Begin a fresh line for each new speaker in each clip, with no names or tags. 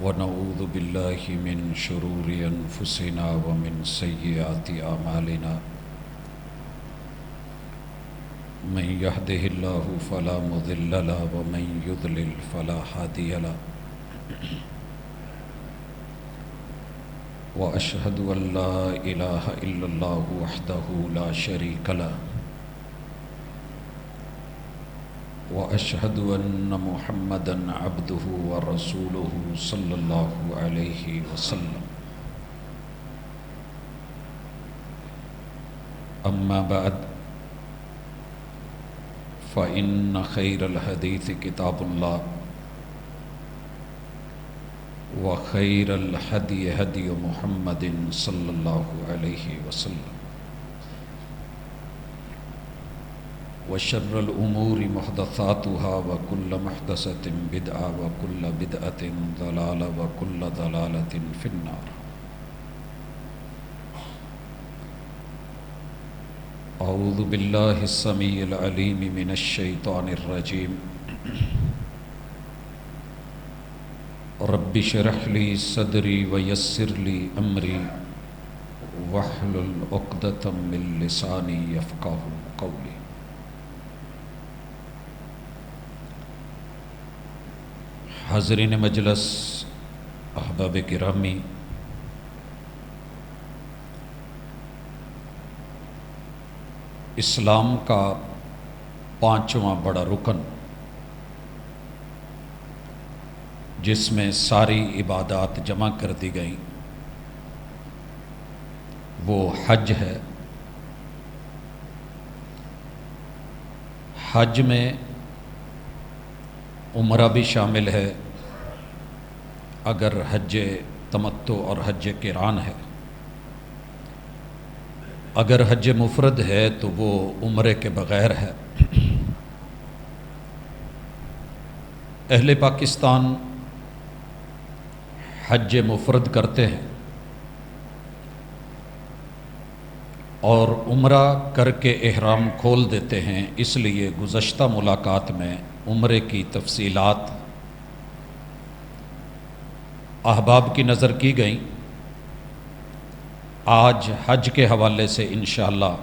ونعوذ بالله من شرور أنفسنا ومن سيئات أعمالنا من يهده الله فلا مضل له ومن يضلل فلا هادي له وأشهد أن لا إله إلا الله وحده لا شريك له وأشهد أن محمدًا عبده ورسوله صلى الله عليه وسلم أما بعد فإن خير الحديث كتاب الله وخير الهدي هدي محمد صلى الله عليه وسلم وشر الأمور محدثاتها وكل محدثة بدعة وكل بدعة ضلالة وكل ضلالة في النار. أعوذ بالله السميع العليم من الشيطان الرجيم. رب اشرح لي صدري ويسر لي أمري واحلل عقدة من لساني يفقهوا قولي. حاضرین مجلس، احباب گرامی، اسلام کا پانچواں بڑا رکن جس میں ساری عبادات جمع کر دی گئیں وہ حج ہے۔ حج میں عمرہ بھی شامل ہے اگر حج تمتع اور حج قران ہے۔ اگر حج مفرد ہے تو وہ عمرے کے بغیر ہے۔ اہل پاکستان حج مفرد کرتے ہیں اور عمرہ کر کے احرام کھول دیتے ہیں، اس لیے گزشتہ ملاقات میں عمرے کی تفصیلات احباب کی نظر کی گئیں۔ آج حج کے حوالے سے انشاءاللہ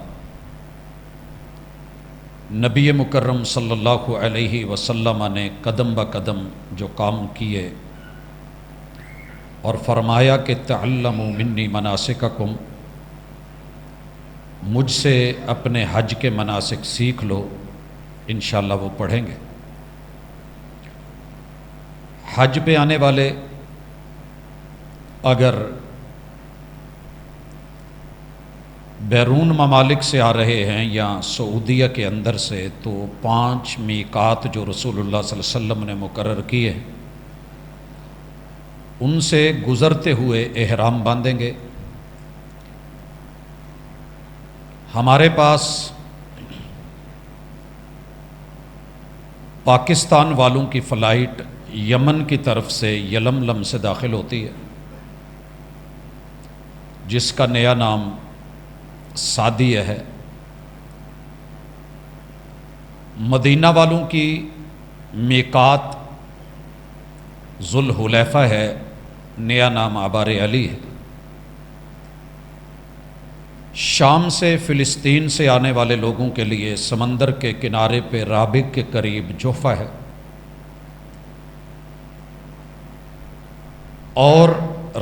نبی مکرم صلی اللہ علیہ وسلم نے قدم بہ قدم جو کام کیے اور فرمایا کہ تعلموا منی مناسککم، مجھ سے اپنے حج کے مناسک سیکھ لو، انشاءاللہ وہ پڑھیں گے۔ حج پہ آنے والے اگر بیرون ممالک سے آ رہے ہیں یا سعودیہ کے اندر سے، تو 5 میقات جو رسول اللہ صلی اللہ علیہ وسلم نے مقرر کیے ہیں ان سے گزرتے ہوئے احرام باندھیں گے۔ ہمارے پاس پاکستان والوں کی فلائٹ یمن کی طرف سے یلملم سے داخل ہوتی ہے جس کا نیا نام سعدیہ ہے۔ مدینہ والوں کی میقات ذوالحلیفہ ہے، نیا نام آبار علی ہے۔ شام سے فلسطین سے آنے والے لوگوں کے لیے سمندر کے کنارے پہ رابغ کے قریب جوفہ ہے، اور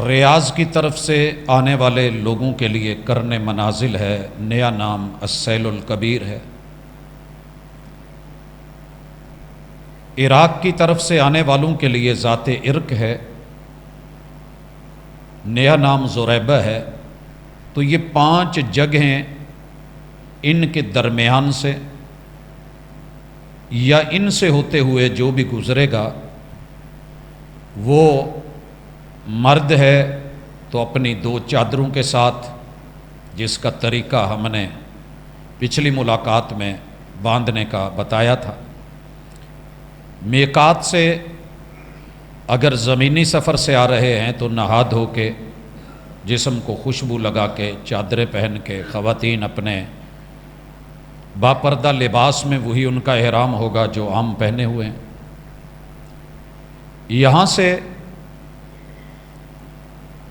ریاض کی طرف سے آنے والے لوگوں کے لیے کرن منازل ہے، نیا نام السیل الکبیر ہے۔ عراق کی طرف سے آنے والوں کے لیے ذات عرق ہے، نیا نام زریبہ ہے۔ تو یہ 5 جگہیں ان کے درمیان سے یا ان سے ہوتے ہوئے جو بھی گزرے گا وہ مرد ہے تو اپنی 2 چادروں کے ساتھ، جس کا طریقہ ہم نے پچھلی ملاقات میں باندھنے کا بتایا تھا۔ میقات سے اگر زمینی سفر سے آ رہے ہیں تو نہا دھو کے، جسم کو خوشبو لگا کے، چادریں پہن کے، خواتین اپنے باپردہ لباس میں وہی ان کا احرام ہوگا جو عام پہنے ہوئے ہیں۔ یہاں سے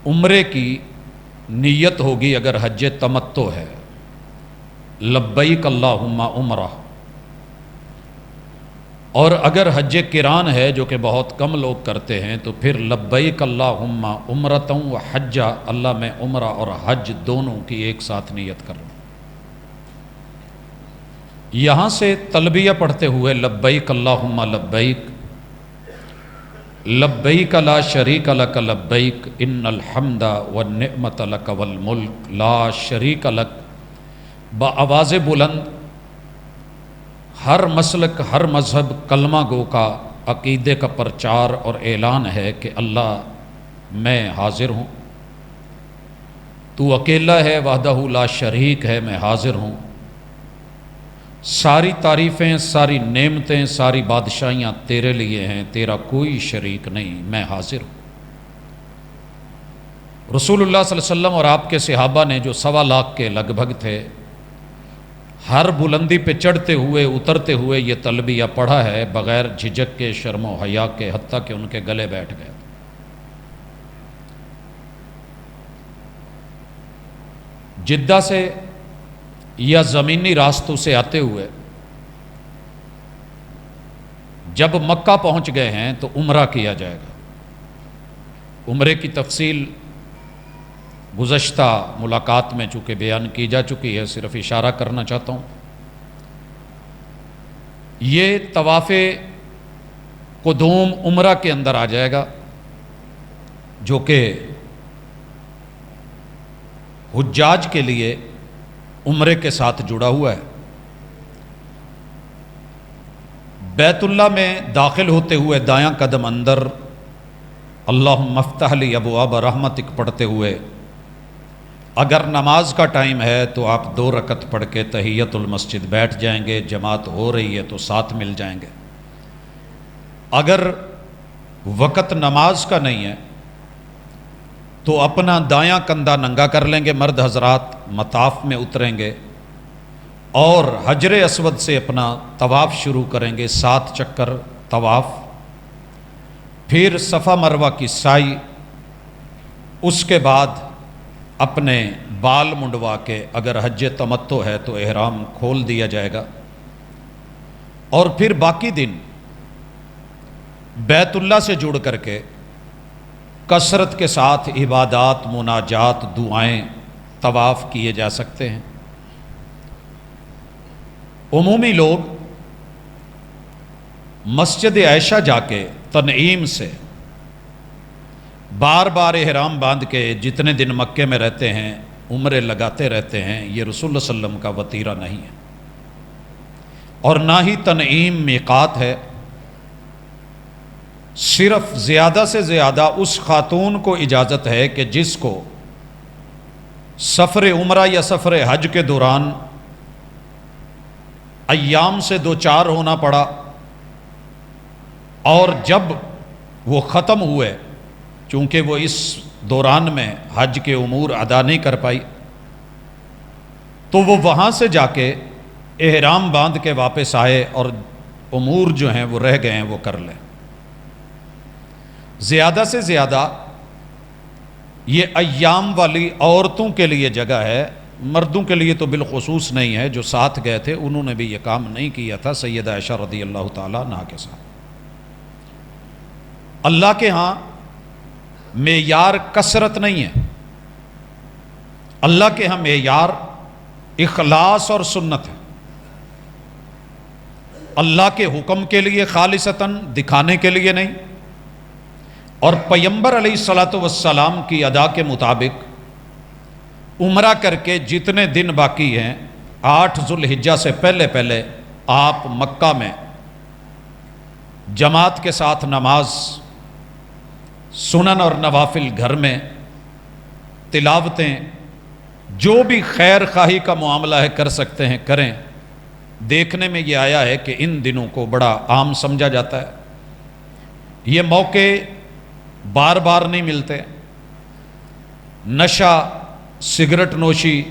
عمرے کی نیت ہوگی اگر حج تمتع ہے، لبیک اللہم عمرہ، اور اگر حج قران ہے جو کہ بہت کم لوگ کرتے ہیں تو پھر لبیک اللہم عمرۃ و حجہ، اللہ میں عمرہ اور حج دونوں کی ایک ساتھ نیت کر رہا ہوں۔ یہاں سے تلبیہ پڑھتے ہوئے لبیک اللہم لبیک، لبیک لا شریک لک لبیک ان الحمد والنعمت لک والملک لا شریک لک، بآواز بلند ہر مسلک ہر مذہب کلمہ گو کا عقیدے کا پرچار اور اعلان ہے کہ اللہ میں حاضر ہوں، تو اکیلا ہے، وحدہ لا شریک ہے، میں حاضر ہوں، ساری تعریفیں ساری نعمتیں ساری بادشاہیاں تیرے لیے ہیں، تیرا کوئی شریک نہیں، میں حاضر ہوں۔ رسول اللہ صلی اللہ علیہ وسلم اور آپ کے صحابہ نے جو 1.25 لاکھ کے لگ بھگ تھے، ہر بلندی پہ چڑھتے ہوئے اترتے ہوئے یہ تلبیہ پڑھا ہے بغیر جھجک کے، شرم و حیا کے، حتیٰ کہ ان کے گلے بیٹھ گئے۔ جدہ سے یا زمینی راستوں سے آتے ہوئے جب مکہ پہنچ گئے ہیں تو عمرہ کیا جائے گا۔ عمرے کی تفصیل گزشتہ ملاقات میں چونکہ بیان کی جا چکی ہے، صرف اشارہ کرنا چاہتا ہوں۔ یہ طواف قدوم عمرہ کے اندر آ جائے گا، جو کہ حجاج کے لیے عمرے کے ساتھ جڑا ہوا ہے۔ بیت اللہ میں داخل ہوتے ہوئے دایاں قدم اندر اللہم افتح لی ابواب رحمتک پڑھتے ہوئے، اگر نماز کا ٹائم ہے تو آپ 2 رکعت پڑھ کے تحیت المسجد بیٹھ جائیں گے، جماعت ہو رہی ہے تو ساتھ مل جائیں گے۔ اگر وقت نماز کا نہیں ہے تو اپنا دایاں کندھا ننگا کر لیں گے، مرد حضرات مطاف میں اتریں گے اور حجر اسود سے اپنا طواف شروع کریں گے، 7 چکر طواف، پھر صفا مروہ کی سعی، اس کے بعد اپنے بال منڈوا کے اگر حج تمتع ہے تو احرام کھول دیا جائے گا، اور پھر باقی دن بیت اللہ سے جڑ کر کے کثرت کے ساتھ عبادات، مناجات، دعائیں، طواف کیے جا سکتے ہیں۔ عمومی لوگ مسجد عائشہ جا کے تنعیم سے بار بار احرام باندھ کے جتنے دن مکے میں رہتے ہیں عمرے لگاتے رہتے ہیں، یہ رسول اللہ صلی اللہ علیہ وسلم کا وطیرہ نہیں ہے، اور نہ ہی تنعیم میقات ہے۔ صرف زیادہ سے زیادہ اس خاتون کو اجازت ہے کہ جس کو سفر عمرہ یا سفر حج کے دوران ایام سے 2-4 ہونا پڑا، اور جب وہ ختم ہوئے چونکہ وہ اس دوران میں حج کے امور ادا نہیں کر پائی، تو وہ وہاں سے جا کے احرام باندھ کے واپس آئے اور امور جو ہیں وہ رہ گئے ہیں وہ کر لیں۔ زیادہ سے زیادہ یہ ایام والی عورتوں کے لیے جگہ ہے، مردوں کے لیے تو بالخصوص نہیں ہے۔ جو ساتھ گئے تھے انہوں نے بھی یہ کام نہیں کیا تھا، سیدہ عائشہ رضی اللہ تعالیٰ عنہا کے ساتھ۔ اللہ کے ہاں معیار کثرت نہیں ہے، اللہ کے ہاں معیار اخلاص اور سنت ہے۔ اللہ کے حکم کے لیے خالصتاً، دکھانے کے لیے نہیں، اور پیغمبر علیہ الصلوۃ والسلام کی ادا کے مطابق عمرہ کر کے جتنے دن باقی ہیں 8 ذو الحجہ سے پہلے پہلے آپ مکہ میں جماعت کے ساتھ نماز، سنن اور نوافل گھر میں، تلاوتیں، جو بھی خیر خواہی کا معاملہ ہے کر سکتے ہیں کریں۔ دیکھنے میں یہ آیا ہے کہ ان دنوں کو بڑا عام سمجھا جاتا ہے، یہ موقع بار بار نہیں ملتے۔ نشہ، سگریٹ نوشی،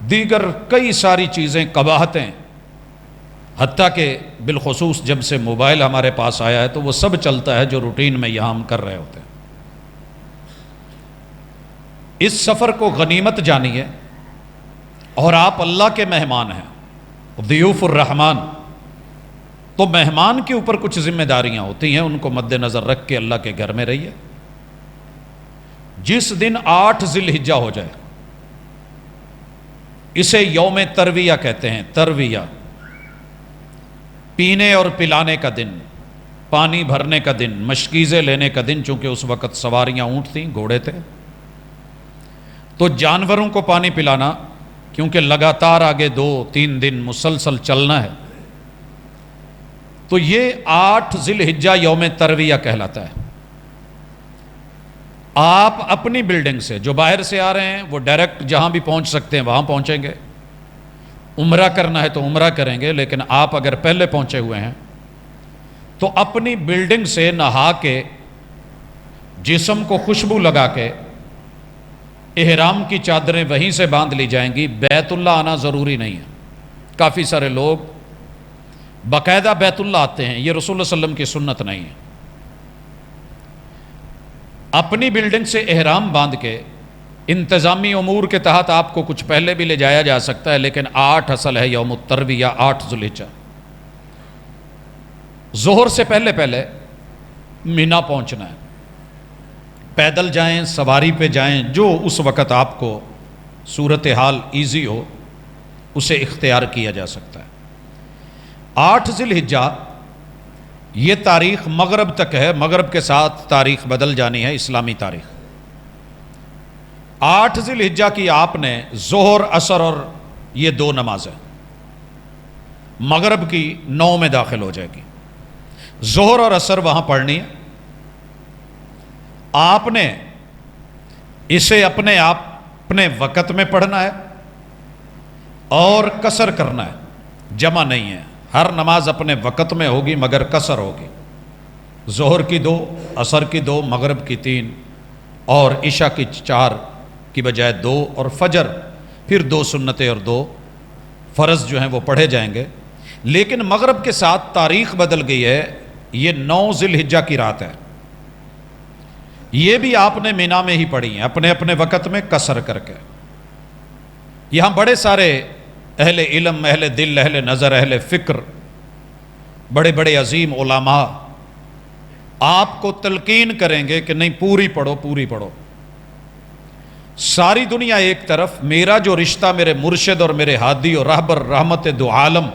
دیگر کئی ساری چیزیں، قباحتیں، حتیٰ کہ بالخصوص جب سے موبائل ہمارے پاس آیا ہے تو وہ سب چلتا ہے جو روٹین میں یہاں ہم کر رہے ہوتے ہیں۔ اس سفر کو غنیمت جانیے، اور آپ اللہ کے مہمان ہیں، ضیوف الرحمن، تو مہمان کے اوپر کچھ ذمہ داریاں ہوتی ہیں، ان کو مد نظر رکھ کے اللہ کے گھر میں رہیے۔ جس دن 8 ذی الحجہ ہو جائے، اسے یوم ترویہ کہتے ہیں، ترویہ، پینے اور پلانے کا دن، پانی بھرنے کا دن، مشکیزیں لینے کا دن، چونکہ اس وقت سواریاں اونٹ تھیں، گھوڑے تھے، تو جانوروں کو پانی پلانا، کیونکہ لگاتار آگے 2-3 دن مسلسل چلنا ہے، تو یہ 8 ذی الحجہ یوم ترویہ کہلاتا ہے۔ آپ اپنی بلڈنگ سے، جو باہر سے آ رہے ہیں وہ ڈائریکٹ جہاں بھی پہنچ سکتے ہیں وہاں پہنچیں گے، عمرہ کرنا ہے تو عمرہ کریں گے، لیکن آپ اگر پہلے پہنچے ہوئے ہیں تو اپنی بلڈنگ سے نہا کے، جسم کو خوشبو لگا کے، احرام کی چادریں وہیں سے باندھ لی جائیں گی۔ بیت اللہ آنا ضروری نہیں ہے، کافی سارے لوگ باقاعدہ بیت اللہ آتے ہیں، یہ رسول اللہ صلی اللہ علیہ وسلم کی سنت نہیں ہے۔ اپنی بلڈنگ سے احرام باندھ کے، انتظامی امور کے تحت آپ کو کچھ پہلے بھی لے جایا جا سکتا ہے، لیکن 8 اصل ہے یوم الترویہ، 8 ذی الحجہ۔ ظہر سے پہلے پہلے مینا پہنچنا ہے، پیدل جائیں، سواری پہ جائیں، جو اس وقت آپ کو صورتحال ایزی ہو اسے اختیار کیا جا سکتا ہے۔ 8 ذی الحجہ یہ تاریخ مغرب تک ہے، مغرب کے ساتھ تاریخ بدل جانی ہے، اسلامی تاریخ۔ 8 ذی الحجہ کی آپ نے ظہر، عصر اور یہ 2 نمازیں، مغرب کی 9 میں داخل ہو جائے گی، ظہر اور عصر وہاں پڑھنی ہے۔ آپ نے اسے اپنے وقت میں پڑھنا ہے اور قصر کرنا ہے، جمع نہیں ہے، ہر نماز اپنے وقت میں ہوگی مگر قصر ہوگی، ظہر کی 2، عصر کی 2، مغرب کی 3 اور عشاء کی 4 کی بجائے 2، اور فجر پھر 2 سنتیں اور 2 فرض جو ہیں وہ پڑھے جائیں گے۔ لیکن مغرب کے ساتھ تاریخ بدل گئی ہے، یہ 9 ذی الحجہ کی رات ہے، یہ بھی آپ نے مینا میں ہی پڑھی ہیں، اپنے اپنے وقت میں قصر کر کے۔ یہاں بڑے سارے اہل علم، اہل دل، اہل نظر، اہل فکر، بڑے بڑے عظیم علماء آپ کو تلقین کریں گے کہ نہیں، پوری پڑھو، پوری پڑھو۔ ساری دنیا ایک طرف، میرا جو رشتہ میرے مرشد اور میرے ہادی اور راہبر رحمت دو عالم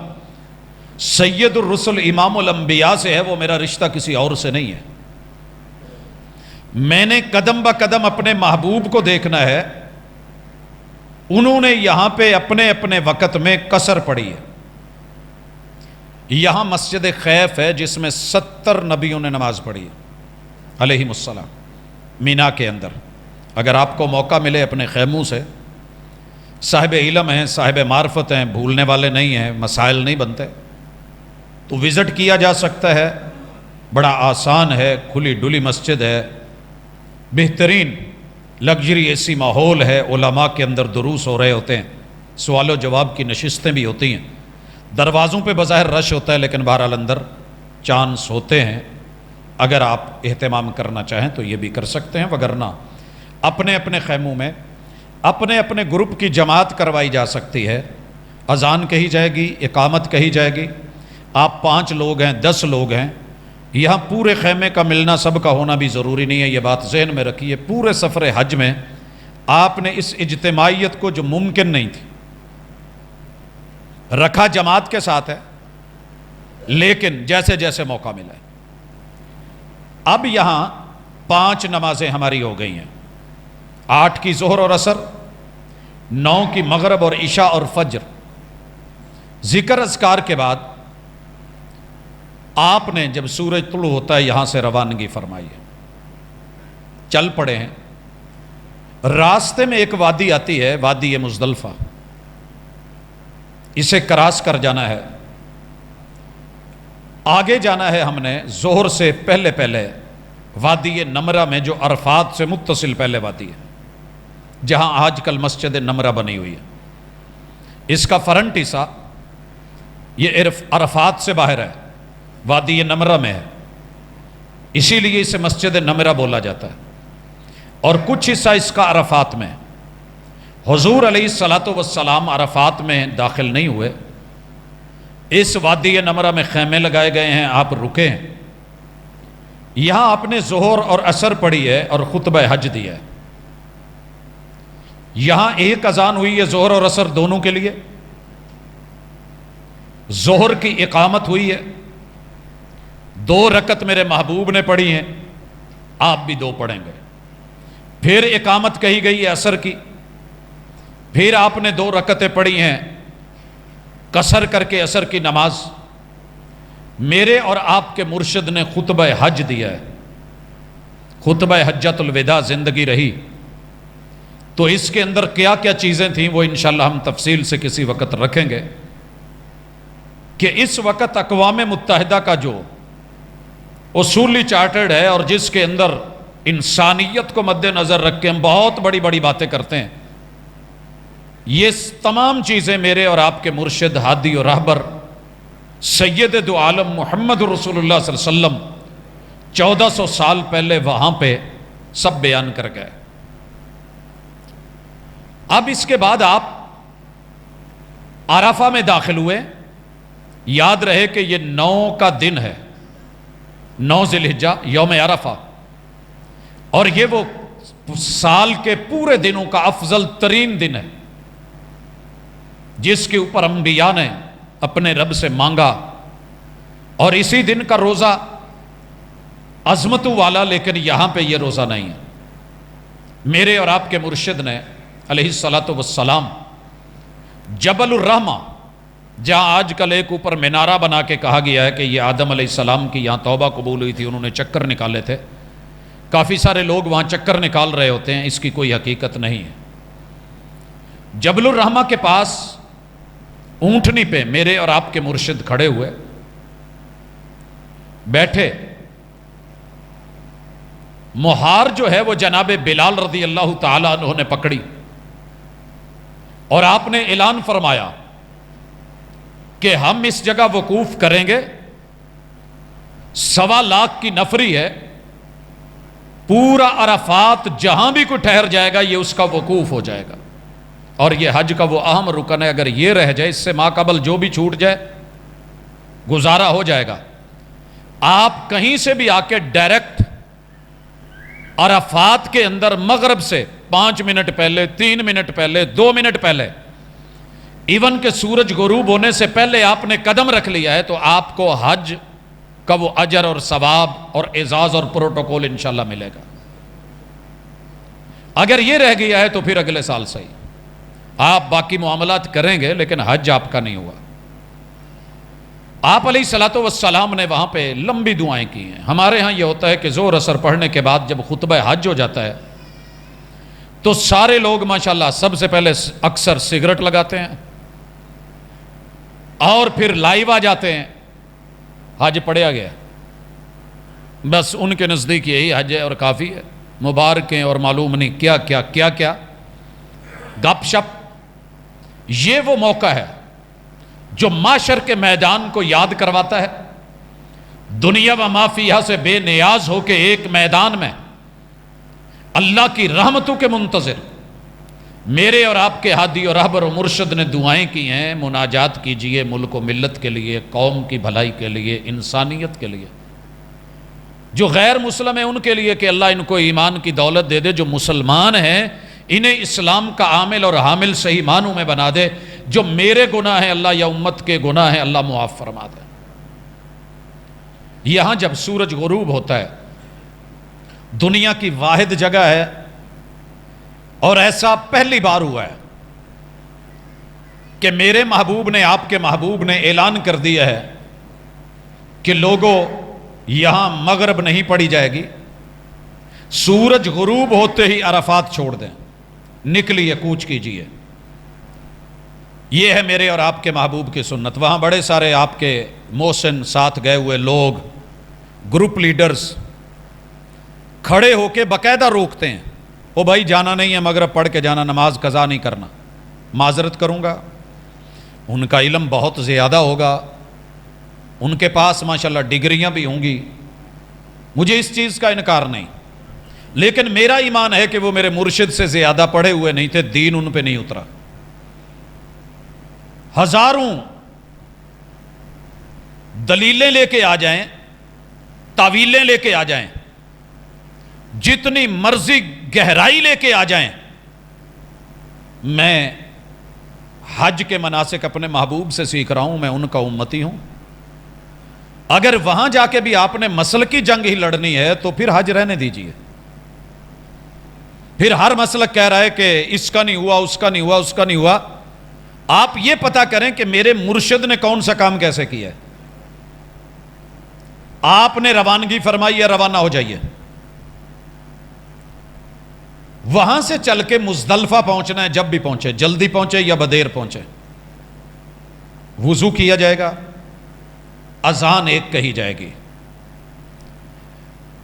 سید الرسل امام الانبیاء سے ہے، وہ میرا رشتہ کسی اور سے نہیں ہے۔ میں نے قدم با قدم اپنے محبوب کو دیکھنا ہے، انہوں نے یہاں پہ اپنے اپنے وقت میں قصر پڑھی ہے۔ یہاں مسجد خیف ہے جس میں 70 نبیوں نے نماز پڑھی ہے علیہم السلام، مینا کے اندر۔ اگر آپ کو موقع ملے اپنے خیموں سے، صاحب علم ہیں، صاحب معرفت ہیں، بھولنے والے نہیں ہیں، مسائل نہیں بنتے، تو وزٹ کیا جا سکتا ہے، بڑا آسان ہے، کھلی ڈلی مسجد ہے، بہترین لگژری ایسی ماحول ہے، علماء کے اندر دروس ہو رہے ہوتے ہیں، سوال و جواب کی نشستیں بھی ہوتی ہیں، دروازوں پہ بظاہر رش ہوتا ہے لیکن بہرحال اندر چانس ہوتے ہیں۔ اگر آپ اہتمام کرنا چاہیں تو یہ بھی کر سکتے ہیں، وگرنہ اپنے اپنے خیموں میں اپنے اپنے گروپ کی جماعت کروائی جا سکتی ہے، اذان کہی جائے گی، اقامت کہی جائے گی، آپ 5 لوگ ہیں، 10 لوگ ہیں، یہاں پورے خیمے کا ملنا، سب کا ہونا بھی ضروری نہیں ہے، یہ بات ذہن میں رکھیے۔ پورے سفر حج میں آپ نے اس اجتماعیت کو جو ممکن نہیں تھی رکھا، جماعت کے ساتھ ہے، لیکن جیسے جیسے موقع ملا ہے۔ اب یہاں 5 نمازیں ہماری ہو گئی ہیں، 8 کی ظہر اور عصر، 9 کی مغرب اور عشاء اور فجر۔ ذکر اذکار کے بعد آپ نے جب سورج طلوع ہوتا ہے یہاں سے روانگی فرمائی ہے، چل پڑے ہیں۔ راستے میں ایک وادی آتی ہے، وادی مزدلفہ، اسے کراس کر جانا ہے، آگے جانا ہے۔ ہم نے ظہر سے پہلے پہلے وادی نمرہ میں، جو عرفات سے متصل پہلے وادی ہے، جہاں آج کل مسجد نمرہ بنی ہوئی ہے، اس کا فرنٹ حصہ یہ عرفات سے باہر ہے، وادی نمرہ میں ہے، اسی لیے اسے مسجد نمرہ بولا جاتا ہے۔ اور کچھ حصہ اس کا عرفات میں. حضور علیہ الصلاۃ والسلام عرفات میں داخل نہیں ہوئے. اس وادی نمرہ میں خیمے لگائے گئے ہیں، آپ رکے ہیں. یہاں آپ نے ظہر اور عصر پڑھی ہے اور خطبہ حج دیا ہے. یہاں ایک اذان ہوئی ہے ظہر اور عصر دونوں کے لیے. ظہر کی اقامت ہوئی ہے، 2 رکعت میرے محبوب نے پڑھی ہیں، آپ بھی 2 پڑھیں گے. پھر اقامت کہی گئی ہے عصر کی، پھر آپ نے 2 رکعتیں پڑھی ہیں قصر کر کے عصر کی نماز. میرے اور آپ کے مرشد نے خطبہ حج دیا ہے، خطبہ حجۃ الوداع زندگی رہی. تو اس کے اندر کیا کیا چیزیں تھیں وہ انشاءاللہ ہم تفصیل سے کسی وقت رکھیں گے. کہ اس وقت اقوام متحدہ کا جو اصولی چارٹرڈ ہے اور جس کے اندر انسانیت کو مد نظر رکھ کے ہم بہت بڑی بڑی باتیں کرتے ہیں، یہ تمام چیزیں میرے اور آپ کے مرشد ہادی اور رہبر سید دو عالم محمد رسول اللہ صلی اللہ علیہ وسلم 1400 سال پہلے وہاں پہ سب بیان کر گئے. اب اس کے بعد آپ عرفہ میں داخل ہوئے. یاد رہے کہ یہ 9 کا دن ہے، 9 ذی الحجہ یوم عرفہ، اور یہ وہ سال کے پورے دنوں کا افضل ترین دن ہے جس کے اوپر انبیاء نے اپنے رب سے مانگا. اور اسی دن کا روزہ عظمتوں والا، لیکن یہاں پہ یہ روزہ نہیں ہے. میرے اور آپ کے مرشد نے علیہ الصلاۃ والسلام جبل الرحمہ، جہاں آج کل ایک اوپر مینارہ بنا کے کہا گیا ہے کہ یہ آدم علیہ السلام کی یہاں توبہ قبول ہوئی تھی، انہوں نے چکر نکالے تھے. کافی سارے لوگ وہاں چکر نکال رہے ہوتے ہیں، اس کی کوئی حقیقت نہیں ہے. جبل الرحمہ کے پاس اونٹنی پہ میرے اور آپ کے مرشد کھڑے ہوئے، بیٹھے. مہار جو ہے وہ جناب بلال رضی اللہ تعالی عنہ نے پکڑی اور آپ نے اعلان فرمایا کہ ہم اس جگہ وقوف کریں گے. 1.25 لاکھ کی نفری ہے، پورا عرفات جہاں بھی کوئی ٹھہر جائے گا یہ اس کا وقوف ہو جائے گا. اور یہ حج کا وہ اہم رکن ہے، اگر یہ رہ جائے، اس سے ماقبل جو بھی چھوٹ جائے گزارا ہو جائے گا. آپ کہیں سے بھی آ کے ڈائریکٹ عرفات کے اندر مغرب سے 5 منٹ پہلے، 3 منٹ پہلے، 2 منٹ پہلے، ایون کہ سورج غروب ہونے سے پہلے آپ نے قدم رکھ لیا ہے تو آپ کو حج کا وہ اجر اور ثواب اور اعزاز اور پروٹوکول انشاءاللہ ملے گا. اگر یہ رہ گیا ہے تو پھر اگلے سال صحیح، آپ باقی معاملات کریں گے لیکن حج آپ کا نہیں ہوا. آپ علیہ الصلاۃ والسلام نے وہاں پہ لمبی دعائیں کی ہیں. ہمارے ہاں یہ ہوتا ہے کہ ظہر عصر پڑھنے کے بعد جب خطبہ حج ہو جاتا ہے تو سارے لوگ ماشاءاللہ سب سے پہلے اکثر سگریٹ لگاتے ہیں اور پھر لائیو آ جاتے ہیں، حج پڑھیا گیا. بس ان کے نزدیک یہی حج ہے اور کافی ہے، مبارکیں اور معلوم نہیں کیا کیا کیا کیا گپ شپ. یہ وہ موقع ہے جو معاشر کے میدان کو یاد کرواتا ہے. دنیا و ما فیہا سے بے نیاز ہو کے ایک میدان میں اللہ کی رحمتوں کے منتظر میرے اور آپ کے ہادی اور رہبر و مرشد نے دعائیں کی ہیں. مناجات کیجئے ملک و ملت کے لیے، قوم کی بھلائی کے لیے، انسانیت کے لیے. جو غیر مسلم ہیں ان کے لیے کہ اللہ ان کو ایمان کی دولت دے دے، جو مسلمان ہیں انہیں اسلام کا عامل اور حامل صحیح معنوں میں بنا دے. جو میرے گناہ ہیں اللہ یا امت کے گناہ ہیں اللہ معاف فرما دے. یہاں جب سورج غروب ہوتا ہے، دنیا کی واحد جگہ ہے اور ایسا پہلی بار ہوا ہے کہ میرے محبوب نے، آپ کے محبوب نے اعلان کر دیا ہے کہ لوگوں یہاں مغرب نہیں پڑی جائے گی، سورج غروب ہوتے ہی عرفات چھوڑ دیں، نکلیے کوچ کیجئے. یہ ہے میرے اور آپ کے محبوب کی سنت. وہاں بڑے سارے آپ کے محسن ساتھ گئے ہوئے لوگ، گروپ لیڈرز کھڑے ہو کے باقاعدہ روکتے ہیں، او بھائی جانا نہیں ہے، مغرب پڑھ کے جانا، نماز قضا نہیں کرنا. معذرت کروں گا، ان کا علم بہت زیادہ ہوگا، ان کے پاس ماشاءاللہ ڈگریاں بھی ہوں گی، مجھے اس چیز کا انکار نہیں. لیکن میرا ایمان ہے کہ وہ میرے مرشد سے زیادہ پڑھے ہوئے نہیں تھے، دین ان پہ نہیں اترا۔ ہزاروں دلیلیں لے کے آ جائیں، تعویلیں لے کے آ جائیں، جتنی مرضی گہرائی لے کے آ جائیں، میں حج کے مناسک اپنے محبوب سے سیکھ رہا ہوں، میں ان کا امتی ہوں۔ اگر وہاں جا کے بھی آپ نے مسلکی جنگ ہی لڑنی ہے تو پھر حج رہنے دیجئے۔ پھر ہر مسلک کہہ رہا ہے کہ اس کا نہیں ہوا، اس کا نہیں ہوا، اس کا نہیں ہوا۔ آپ یہ پتا کریں کہ میرے مرشد نے کون سا کام کیسے کیا ہے۔ آپ نے روانگی فرمائی ہے، روانہ ہو جائیے۔ وہاں سے چل کے مزدلفہ پہنچنا ہے، جب بھی پہنچے، جلدی پہنچے یا بدیر پہنچے، وضو کیا جائے گا، اذان ایک کہی جائے گی،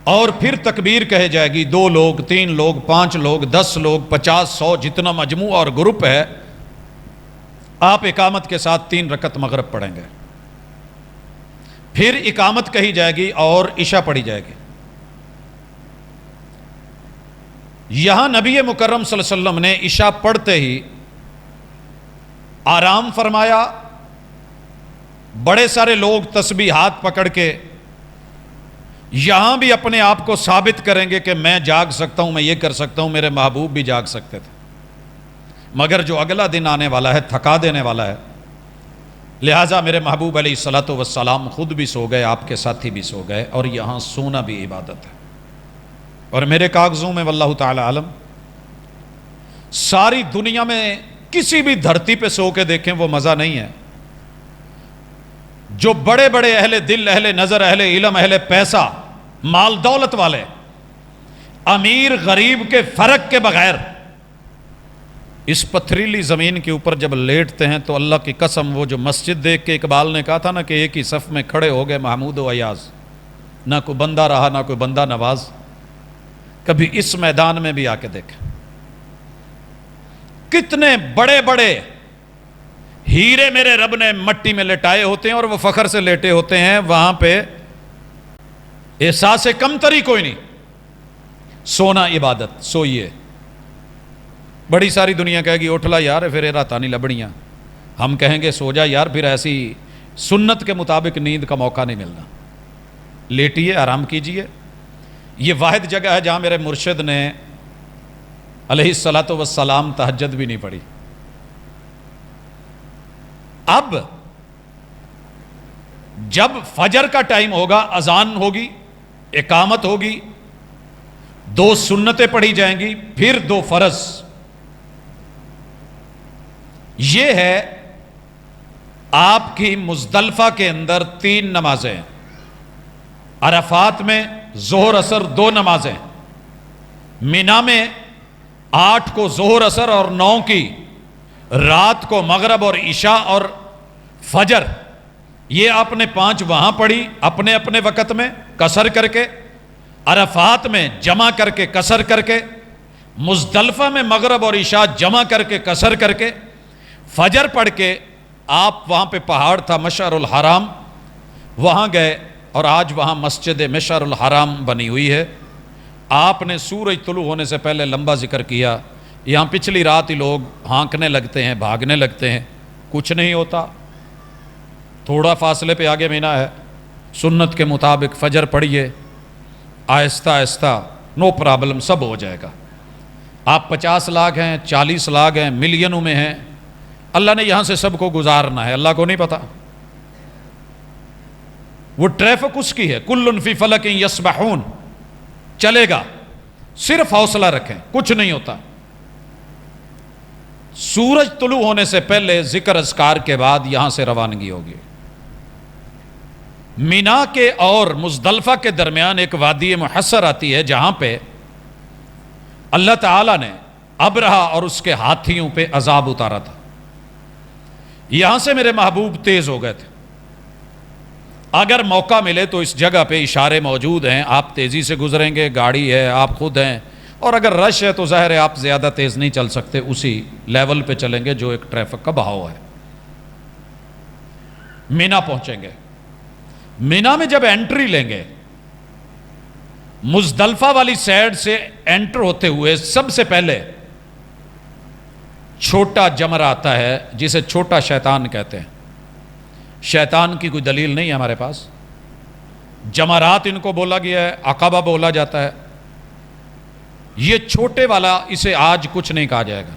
اور پھر تکبیر کہے جائے گی۔ 2 لوگ، 3 لوگ، 5 لوگ، 10 لوگ، 50، 100، جتنا مجموعہ اور گروپ ہے، آپ اقامت کے ساتھ 3 رکعت مغرب پڑھیں گے۔ پھر اقامت کہی جائے گی اور عشاء پڑھی جائے گی۔ یہاں نبی مکرم صلی اللہ علیہ وسلم نے عشاء پڑھتے ہی آرام فرمایا۔ بڑے سارے لوگ تسبیحات پکڑ کے یہاں بھی اپنے آپ کو ثابت کریں گے کہ میں جاگ سکتا ہوں، میں یہ کر سکتا ہوں، میرے محبوب بھی جاگ سکتے تھے۔ مگر جو اگلا دن آنے والا ہے تھکا دینے والا ہے، لہٰذا میرے محبوب علیہ الصلوۃ والسلام خود بھی سو گئے، آپ کے ساتھی بھی سو گئے، اور یہاں سونا بھی عبادت ہے۔ اور میرے کاغذوں میں واللہ تعالی عالم، ساری دنیا میں کسی بھی دھرتی پہ سو کے دیکھیں وہ مزہ نہیں ہے۔ جو بڑے بڑے اہل دل، اہل نظر، اہل علم، اہل پیسہ، مال دولت والے، امیر غریب کے فرق کے بغیر اس پتھریلی زمین کے اوپر جب لیٹتے ہیں تو اللہ کی قسم، وہ جو مسجد دیکھ کے اقبال نے کہا تھا نا کہ ایک ہی صف میں کھڑے ہو گئے محمود و ایاز، نہ کوئی بندہ رہا نہ کوئی بندہ نواز، کبھی اس میدان میں بھی آ کے دیکھیں کتنے بڑے بڑے ہیرے میرے رب نے مٹی میں لٹائے ہوتے ہیں اور وہ فخر سے لیٹے ہوتے ہیں، وہاں پہ احساس کمتری کوئی نہیں۔ سونا عبادت، سوئیے۔ بڑی ساری دنیا کہے گی اٹھلا یار پھر راتا نہیں لبڑیاں، ہم کہیں گے سو جا یار، پھر ایسی سنت کے مطابق نیند کا موقع نہیں ملنا۔ لیٹیے، آرام کیجئے۔ یہ واحد جگہ ہے جہاں میرے مرشد نے علیہ الصلوۃ والسلام تہجد بھی نہیں پڑھی۔ اب جب فجر کا ٹائم ہوگا، اذان ہوگی، اقامت ہوگی، 2 سنتیں پڑھی جائیں گی، پھر 2 فرض۔ یہ ہے آپ کی مزدلفہ کے اندر 3 نمازیں، عرفات میں ظہر اثر 2 نمازیں، مینا میں 8 کو ظہر اثر اور 9 کی رات کو مغرب اور عشاء اور فجر۔ یہ آپ نے 5 وہاں پڑھی اپنے اپنے وقت میں قصر کر کے، عرفات میں جمع کر کے قصر کر کے، مزدلفہ میں مغرب اور عشاء جمع کر کے قصر کر کے، فجر پڑھ کے آپ وہاں پہ پہاڑ تھا مشعر الحرام، وہاں گئے، اور آج وہاں مسجد مشعر الحرام بنی ہوئی ہے۔ آپ نے سورج طلوع ہونے سے پہلے لمبا ذکر کیا، یہاں پچھلی رات ہی لوگ ہانکنے لگتے ہیں، بھاگنے لگتے ہیں، کچھ نہیں ہوتا، تھوڑا فاصلے پہ آگے مینا ہے، سنت کے مطابق فجر پڑھیے، آہستہ آہستہ، نو پرابلم، سب ہو جائے گا۔ آپ 50 لاکھ ہیں، 40 لاکھ ہیں، ملینوں میں ہیں، اللہ نے یہاں سے سب کو گزارنا ہے، اللہ کو نہیں پتا، وہ ٹریفک اس کی ہے، کل فی فلک یسبحون، چلے گا، صرف حوصلہ رکھیں، کچھ نہیں ہوتا۔ سورج طلوع ہونے سے پہلے ذکر اذکار کے بعد یہاں سے روانگی ہوگی۔ مینا کے اور مزدلفہ کے درمیان ایک وادی محصر آتی ہے جہاں پہ اللہ تعالیٰ نے ابرہہ اور اس کے ہاتھیوں پہ عذاب اتارا تھا۔ یہاں سے میرے محبوب تیز ہو گئے تھے۔ اگر موقع ملے تو اس جگہ پہ اشارے موجود ہیں، آپ تیزی سے گزریں گے، گاڑی ہے، آپ خود ہیں، اور اگر رش ہے تو ظاہر ہے آپ زیادہ تیز نہیں چل سکتے، اسی لیول پہ چلیں گے جو ایک ٹریفک کا بہاؤ ہے۔ مینا پہنچیں گے، مینا میں جب انٹری لیں گے، مزدلفہ والی سائڈ سے انٹر ہوتے ہوئے سب سے پہلے چھوٹا جمر آتا ہے جسے چھوٹا شیطان کہتے ہیں. شیطان کی کوئی دلیل نہیں ہے ہمارے پاس. جمرات ان کو بولا گیا ہے، عقبہ بولا جاتا ہے. یہ چھوٹے والا اسے آج کچھ نہیں کہا جائے گا.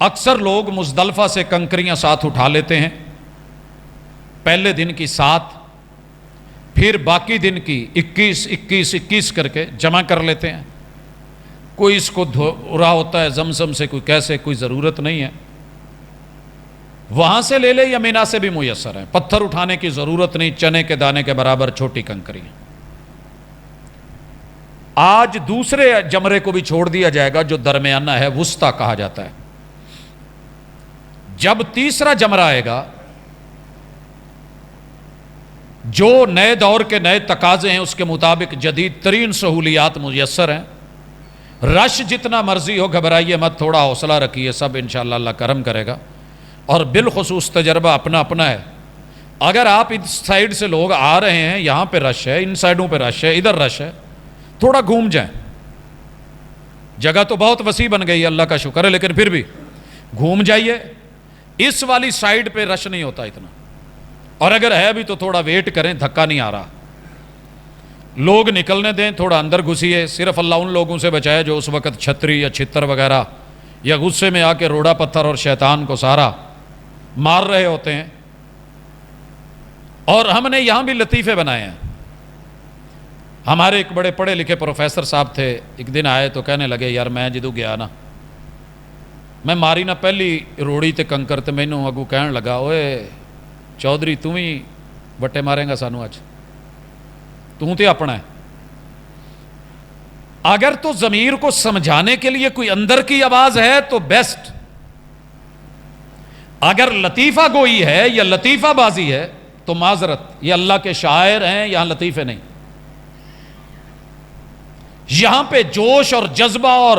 اکثر لوگ مزدلفہ سے کنکریاں ساتھ اٹھا لیتے ہیں، پہلے دن کی 7، پھر باقی دن کی 21 کر کے جمع کر لیتے ہیں. کوئی اس کو دھورا ہوتا ہے زمزم سے، کوئی کیسے، کوئی ضرورت نہیں ہے. وہاں سے لے لے یا مینا سے بھی میسر ہے. پتھر اٹھانے کی ضرورت نہیں، چنے کے دانے کے برابر چھوٹی کنکریاں. آج دوسرے جمرے کو بھی چھوڑ دیا جائے گا جو درمیانہ ہے، وسطی کہا جاتا ہے. جب تیسرا جمرہ آئے گا، جو نئے دور کے نئے تقاضے ہیں اس کے مطابق جدید ترین سہولیات میسر ہیں. رش جتنا مرضی ہو، گھبرائیے مت، تھوڑا حوصلہ رکھیے، سب انشاءاللہ اللہ کرم کرے گا. اور بالخصوص تجربہ اپنا اپنا ہے. اگر آپ اس سائیڈ سے لوگ آ رہے ہیں، یہاں پہ رش ہے، ان سائیڈوں پہ رش ہے، ادھر رش ہے، تھوڑا گھوم جائیں. جگہ تو بہت وسیع بن گئی ہے، اللہ کا شکر ہے، لیکن پھر بھی گھوم جائیے. اس والی سائیڈ پہ رش نہیں ہوتا اتنا، اور اگر ہے بھی تو تھوڑا ویٹ کریں، دھکا نہیں آ رہا. لوگ نکلنے دیں، تھوڑا اندر گھسیے. صرف اللہ ان لوگوں سے بچائے جو اس وقت چھتری یا چھتر وغیرہ یا غصے میں آ کے روڑا پتھر اور شیطان کو سارا مار رہے ہوتے ہیں. اور ہم نے یہاں بھی لطیفے بنائے ہیں. ہمارے ایک بڑے پڑھے لکھے پروفیسر صاحب تھے، ایک دن آئے تو کہنے لگے، یار میں جدو گیا نا، میں ماری نہ پہلی روڑی تے کنکر تے مینوں اگو کہن لگا، اوے چودھری تم ہی وٹے مارے گا سانو اج، توں تے اپنا ہے. اگر تو ضمیر کو سمجھانے کے لیے کوئی اندر کی آواز ہے تو بیسٹ. اگر لطیفہ گوئی ہے یا لطیفہ بازی ہے تو معذرت، یہ اللہ کے شاعر ہیں، یہاں لطیفے نہیں. یہاں پہ جوش اور جذبہ اور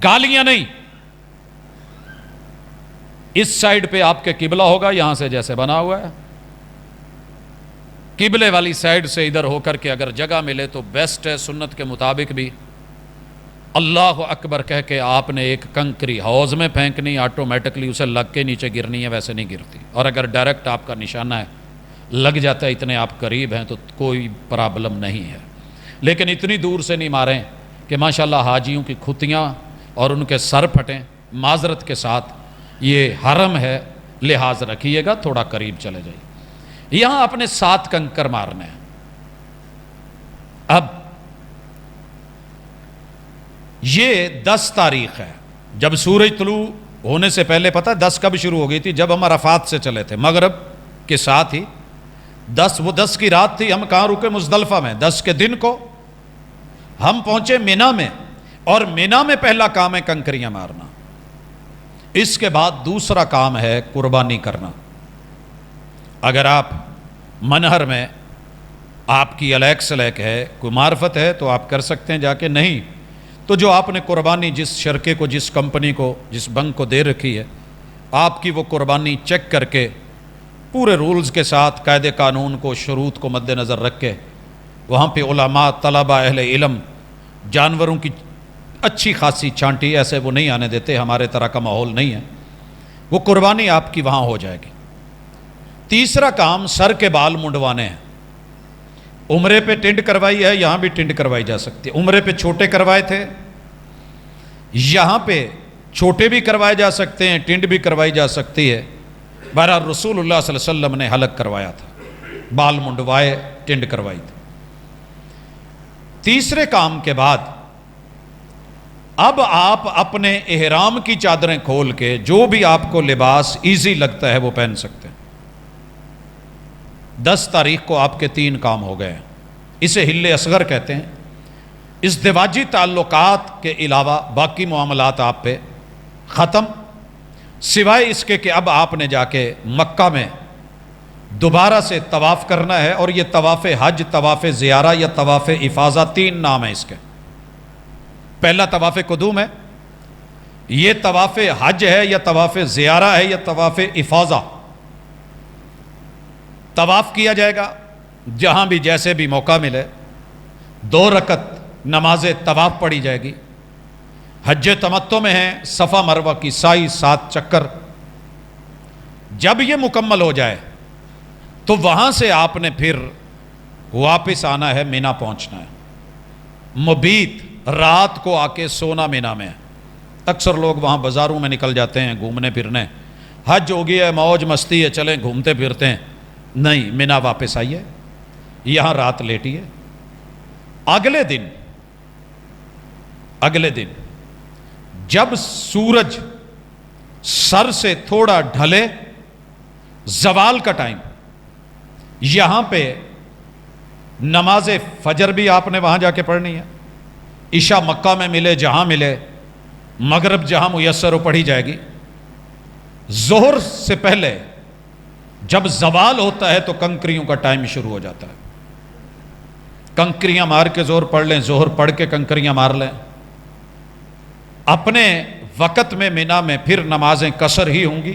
گالیاں نہیں. اس سائیڈ پہ آپ کے قبلہ ہوگا، یہاں سے جیسے بنا ہوا ہے، قبلے والی سائیڈ سے ادھر ہو کر کے اگر جگہ ملے تو بیسٹ ہے. سنت کے مطابق بھی اللہ اکبر کہہ کے آپ نے ایک کنکری حوض میں پھینکنی، آٹومیٹکلی اسے لگ کے نیچے گرنی ہے، ویسے نہیں گرتی. اور اگر ڈائریکٹ آپ کا نشانہ ہے، لگ جاتا ہے، اتنے آپ قریب ہیں تو کوئی پرابلم نہیں ہے. لیکن اتنی دور سے نہیں ماریں کہ ماشاءاللہ حاجیوں کی کھتیاں اور ان کے سر پھٹیں. معذرت کے ساتھ یہ حرم ہے، لحاظ رکھیے گا، تھوڑا قریب چلے جائیے. یہاں اپنے 7 کنکر مارنے ہیں. اب یہ 10 تاریخ ہے، جب سورج طلوع ہونے سے پہلے، پتہ 10 کب شروع ہو گئی تھی؟ جب ہم عرفات سے چلے تھے، مغرب کے ساتھ ہی 10 کی رات تھی. ہم کہاں رکے؟ مزدلفہ میں. 10 کے دن کو ہم پہنچے مینا میں، اور مینا میں پہلا کام ہے کنکریاں مارنا. اس کے بعد دوسرا کام ہے قربانی کرنا. اگر آپ منہر میں آپ کی الیک سلیک ہے، کوئی معرفت ہے تو آپ کر سکتے ہیں جا کے، نہیں تو جو آپ نے قربانی جس شرکے کو، جس کمپنی کو، جس بنک کو دے رکھی ہے، آپ کی وہ قربانی چیک کر کے پورے رولز کے ساتھ، قاعدے قانون کو، شروط کو مد نظر رکھ کے، وہاں پہ علماء، طلباء، اہل علم، جانوروں کی اچھی خاصی چھانٹی، ایسے وہ نہیں آنے دیتے، ہمارے طرح کا ماحول نہیں ہے، وہ قربانی آپ کی وہاں ہو جائے گی. تیسرا کام سر کے بال منڈوانے ہیں. عمرے پہ ٹنڈ کروائی ہے، یہاں بھی ٹنڈ کروائی جا سکتی ہے. عمرے پہ چھوٹے کروائے تھے، یہاں پہ چھوٹے بھی کروائے جا سکتے ہیں، ٹنڈ بھی کروائی جا سکتی ہے. بہرحال رسول اللہ صلی اللہ علیہ وسلم نے حلق کروایا تھا، بال منڈوائے، ٹنڈ کروائی تھی. تیسرے کام کے بعد اب آپ اپنے احرام کی چادریں کھول کے جو بھی آپ کو لباس ایزی لگتا ہے وہ پہن سکتے ہیں. 10 تاریخ کو آپ کے 3 کام ہو گئے. اسے حل اصغر کہتے ہیں. ازدواجی تعلقات کے علاوہ باقی معاملات آپ پہ ختم، سوائے اس کے کہ اب آپ نے جا کے مکہ میں دوبارہ سے طواف کرنا ہے. اور یہ طواف حج، طواف زیارہ یا طواف افاضہ، 3 نام ہیں اس کے. پہلا طواف قدوم ہے، یہ طواف حج ہے یا طواف زیارہ ہے یا طواف افاضہ. طواف کیا جائے گا، جہاں بھی جیسے بھی موقع ملے 2 رکعت نماز طواف پڑھی جائے گی۔ حج تمتع میں ہیں، صفا مروہ کی سعی 7 چکر۔ جب یہ مکمل ہو جائے تو وہاں سے آپ نے پھر واپس آنا ہے، مینا پہنچنا ہے۔ مبیت، رات کو آ کے سونا مینا میں ہے۔ اکثر لوگ وہاں بازاروں میں نکل جاتے ہیں گھومنے پھرنے، حج ہو گیا ہے، موج مستی ہے، چلیں گھومتے پھرتے ہیں۔ نہیں، مینا واپس آئیے، یہاں رات لیٹیے۔ اگلے دن جب سورج سر سے تھوڑا ڈھلے، زوال کا ٹائم، یہاں پہ نماز فجر بھی آپ نے وہاں جا کے پڑھنی ہے۔ عشاء مکہ میں ملے جہاں ملے، مغرب جہاں میسر ہو پڑھی جائے گی۔ ظہر سے پہلے جب زوال ہوتا ہے تو کنکریوں کا ٹائم شروع ہو جاتا ہے۔ کنکریاں مار کے ظہر پڑھ لیں، ظہر پڑھ کے کنکریاں مار لیں۔ اپنے وقت میں مینا میں پھر نمازیں قصر ہی ہوں گی،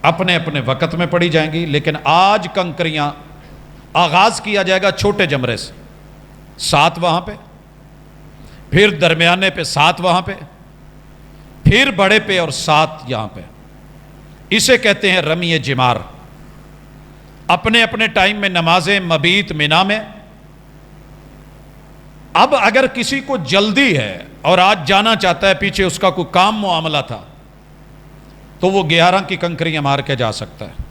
اپنے اپنے وقت میں پڑھی جائیں گی۔ لیکن آج کنکریاں آغاز کیا جائے گا چھوٹے جمرے سے، 7 وہاں پہ، پھر درمیانے پہ 7 وہاں پہ، پھر بڑے پہ اور 7 یہاں پہ۔ اسے کہتے ہیں رمی جمار۔ اپنے اپنے ٹائم میں نمازیں مبیت مینا میں۔ اب اگر کسی کو جلدی ہے اور آج جانا چاہتا ہے، پیچھے اس کا کوئی کام معاملہ تھا، تو وہ 11 کی کنکریاں مار کے جا سکتا ہے،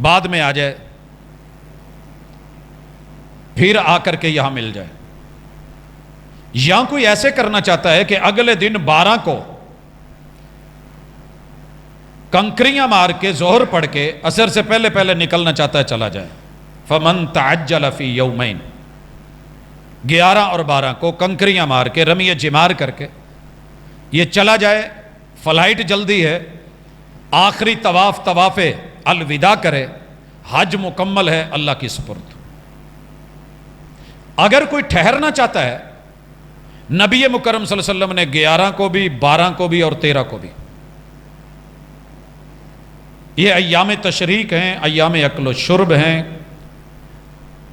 بعد میں آ جائے، پھر آ کر کے یہاں مل جائے۔ یہاں کوئی ایسے کرنا چاہتا ہے کہ اگلے دن 12 کو کنکریاں مار کے ظہر پڑھ کے عصر سے پہلے پہلے نکلنا چاہتا ہے، چلا جائے۔ فمن تعجل فی یومین، 11 اور 12 کو کنکریاں مار کے رمی جمار کر کے یہ چلا جائے۔ فلائٹ جلدی ہے، آخری طواف الوداع کرے، حج مکمل ہے، اللہ کی سپرد۔ اگر کوئی ٹھہرنا چاہتا ہے، نبی مکرم صلی اللہ علیہ وسلم نے 11 کو بھی، 12 کو بھی اور 13 کو بھی، یہ ایام تشریق ہیں، ایام اکل و شرب ہیں،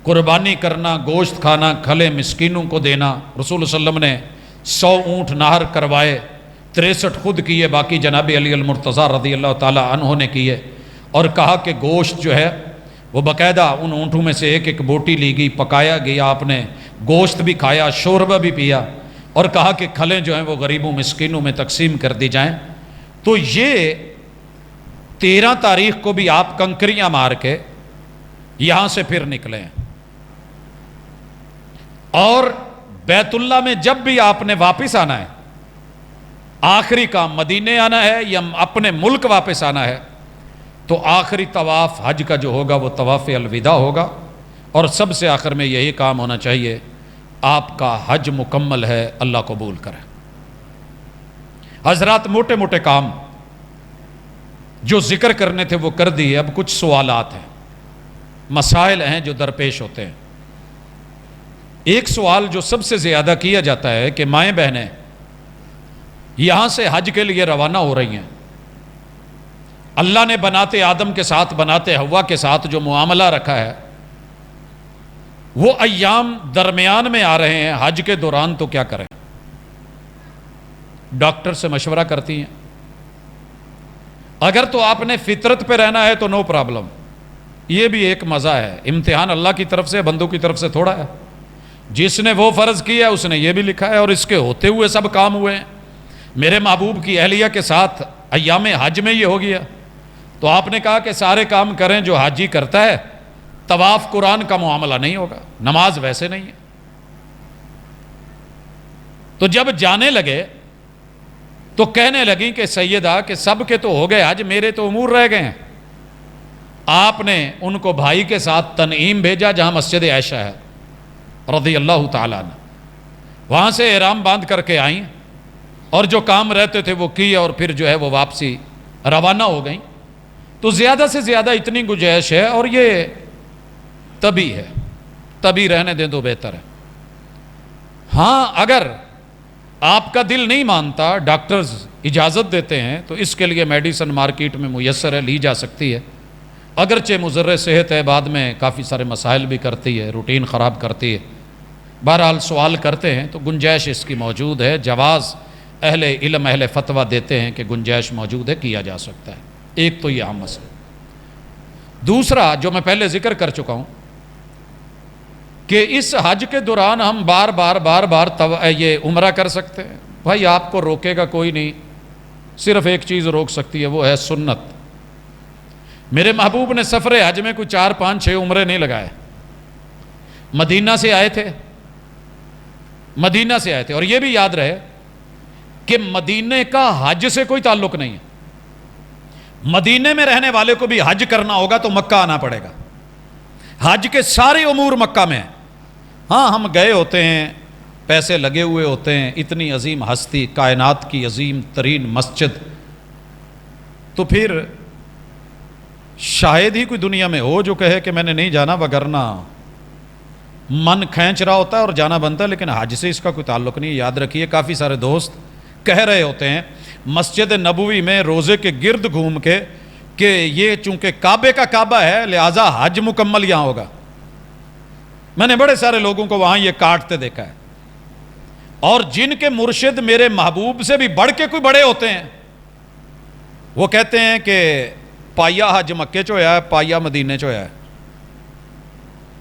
قربانی کرنا، گوشت کھانا، کھلے مسکینوں کو دینا۔ رسول صلی اللہ علیہ وسلم نے 100 اونٹ نہر کروائے، 63 خود کیے، باقی جناب علی المرتضیٰ رضی اللہ تعالیٰ عنہ نے کیے، اور کہا کہ گوشت جو ہے وہ باقاعدہ ان اونٹوں میں سے ایک ایک بوٹی لی گئی، پکایا گیا، آپ نے گوشت بھی کھایا، شوربہ بھی پیا، اور کہا کہ کھلیں جو ہیں وہ غریبوں مسکینوں میں تقسیم کر دی جائیں۔ تو یہ 13 تاریخ کو بھی آپ کنکریاں مار کے یہاں سے پھر نکلیں، اور بیت اللہ میں جب بھی آپ نے واپس آنا ہے، آخری کام مدینے آنا ہے یا اپنے ملک واپس آنا ہے، تو آخری طواف حج کا جو ہوگا وہ طواف الوداع ہوگا، اور سب سے آخر میں یہی کام ہونا چاہیے، آپ کا حج مکمل ہے، اللہ قبول کرے۔ حضرات، موٹے موٹے کام جو ذکر کرنے تھے وہ کر دیے، اب کچھ سوالات ہیں، مسائل ہیں جو درپیش ہوتے ہیں۔ ایک سوال جو سب سے زیادہ کیا جاتا ہے کہ مائیں بہنیں یہاں سے حج کے لیے روانہ ہو رہی ہیں، اللہ نے بناتے آدم کے ساتھ، بناتے حوا کے ساتھ جو معاملہ رکھا ہے، وہ ایام درمیان میں آ رہے ہیں حج کے دوران، تو کیا کریں؟ ڈاکٹر سے مشورہ کرتی ہیں۔ اگر تو آپ نے فطرت پہ رہنا ہے تو نو پرابلم، یہ بھی ایک مزہ ہے، امتحان اللہ کی طرف سے، بندوں کی طرف سے تھوڑا ہے۔ جس نے وہ فرض کیا اس نے یہ بھی لکھا ہے، اور اس کے ہوتے ہوئے سب کام ہوئے ہیں۔ میرے محبوب کی اہلیہ کے ساتھ ایام حج میں یہ ہو گیا، تو آپ نے کہا کہ سارے کام کریں جو حاجی کرتا ہے، طواف قرآن کا معاملہ نہیں ہوگا، نماز ویسے نہیں ہے۔ تو جب جانے لگے تو کہنے لگیں کہ سیدہ کہ سب کے تو ہو گئے حج، میرے تو امور رہ گئے ہیں۔ آپ نے ان کو بھائی کے ساتھ تنعیم بھیجا جہاں مسجد عائشہ ہے رضی اللہ تعالیٰ عنہ، وہاں سے احرام باندھ کر کے آئیں، اور جو کام رہتے تھے وہ کیے، اور پھر جو ہے وہ واپسی روانہ ہو گئیں۔ تو زیادہ سے زیادہ اتنی گنجائش ہے، اور یہ طبی ہے، طبی رہنے دیں تو بہتر ہے۔ ہاں، اگر آپ کا دل نہیں مانتا، ڈاکٹرز اجازت دیتے ہیں، تو اس کے لیے میڈیسن مارکیٹ میں میسر ہے، لی جا سکتی ہے، اگرچہ مضر صحت ہے، بعد میں کافی سارے مسائل بھی کرتی ہے، روٹین خراب کرتی ہے، بہرحال سوال کرتے ہیں تو گنجائش اس کی موجود ہے، جواز اہل علم اہل فتویٰ دیتے ہیں کہ گنجائش موجود ہے، کیا جا سکتا ہے۔ ایک تو یہ اہم مسئلہ۔ دوسرا جو میں پہلے ذکر کر چکا ہوں کہ اس حج کے دوران ہم بار بار یہ عمرہ کر سکتے ہیں۔ بھائی آپ کو روکے گا کوئی نہیں، صرف ایک چیز روک سکتی ہے، وہ ہے سنت۔ میرے محبوب نے سفر حج میں کوئی 4 5 6 عمرے نہیں لگائے، مدینہ سے آئے تھے، اور یہ بھی یاد رہے کہ مدینہ کا حج سے کوئی تعلق نہیں ہے۔ مدینے میں رہنے والے کو بھی حج کرنا ہوگا تو مکہ آنا پڑے گا، حج کے سارے امور مکہ میں ہیں۔ ہاں ہم گئے ہوتے ہیں، پیسے لگے ہوئے ہوتے ہیں، اتنی عظیم ہستی، کائنات کی عظیم ترین مسجد، تو پھر شاید ہی کوئی دنیا میں ہو جو کہے کہ میں نے نہیں جانا، وگرنہ من کھینچ رہا ہوتا ہے اور جانا بنتا ہے، لیکن حج سے اس کا کوئی تعلق نہیں۔ یاد رکھیے کافی سارے دوست کہہ رہے ہوتے ہیں مسجد نبوی میں روزے کے گرد گھوم کے کہ یہ چونکہ کعبے کا کعبہ ہے لہٰذا حج مکمل یہاں ہوگا۔ میں نے بڑے سارے لوگوں کو وہاں یہ کاٹتے دیکھا ہے، اور جن کے مرشد میرے محبوب سے بھی بڑھ کے کوئی بڑے ہوتے ہیں، وہ کہتے ہیں کہ پائیا حج مکے چ ہویا ہے، پائیا مدینے چ ہویا ہے۔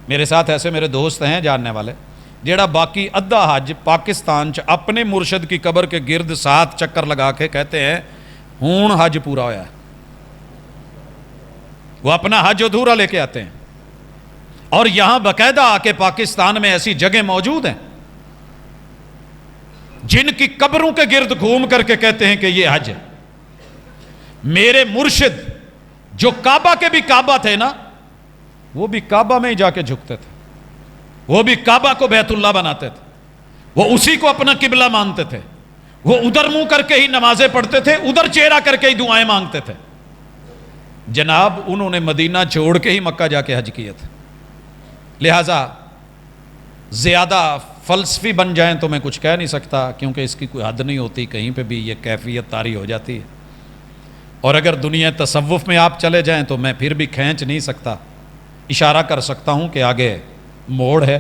میرے ساتھ ایسے میرے دوست ہیں جاننے والے جیڑا باقی ادھا حج پاکستان چ اپنے مرشد کی قبر کے گرد 7 چکر لگا کے کہتے ہیں ہون حج پورا ہویا ہے۔ وہ اپنا حج ادھورا لے کے آتے ہیں، اور یہاں باقاعدہ آ کے پاکستان میں ایسی جگہ موجود ہیں جن کی قبروں کے گرد گھوم کر کے کہتے ہیں کہ یہ حج ہے۔ میرے مرشد جو کعبہ کے بھی کعبہ تھے نا، وہ بھی کعبہ میں ہی جا کے جھکتے تھے، وہ بھی کعبہ کو بیت اللہ بناتے تھے، وہ اسی کو اپنا قبلہ مانتے تھے، وہ ادھر منہ کر کے ہی نمازیں پڑھتے تھے، ادھر چہرہ کر کے ہی دعائیں مانگتے تھے۔ جناب انہوں نے مدینہ چھوڑ کے ہی مکہ جا کے حج کیے تھے۔ لہٰذا زیادہ فلسفی بن جائیں تو میں کچھ کہہ نہیں سکتا، کیونکہ اس کی کوئی حد نہیں ہوتی، کہیں پہ بھی یہ کیفیت طاری ہو جاتی ہے۔ اور اگر دنیا تصوف میں آپ چلے جائیں تو میں پھر بھی کھینچ نہیں سکتا، اشارہ کر سکتا ہوں کہ آگے موڑ ہے،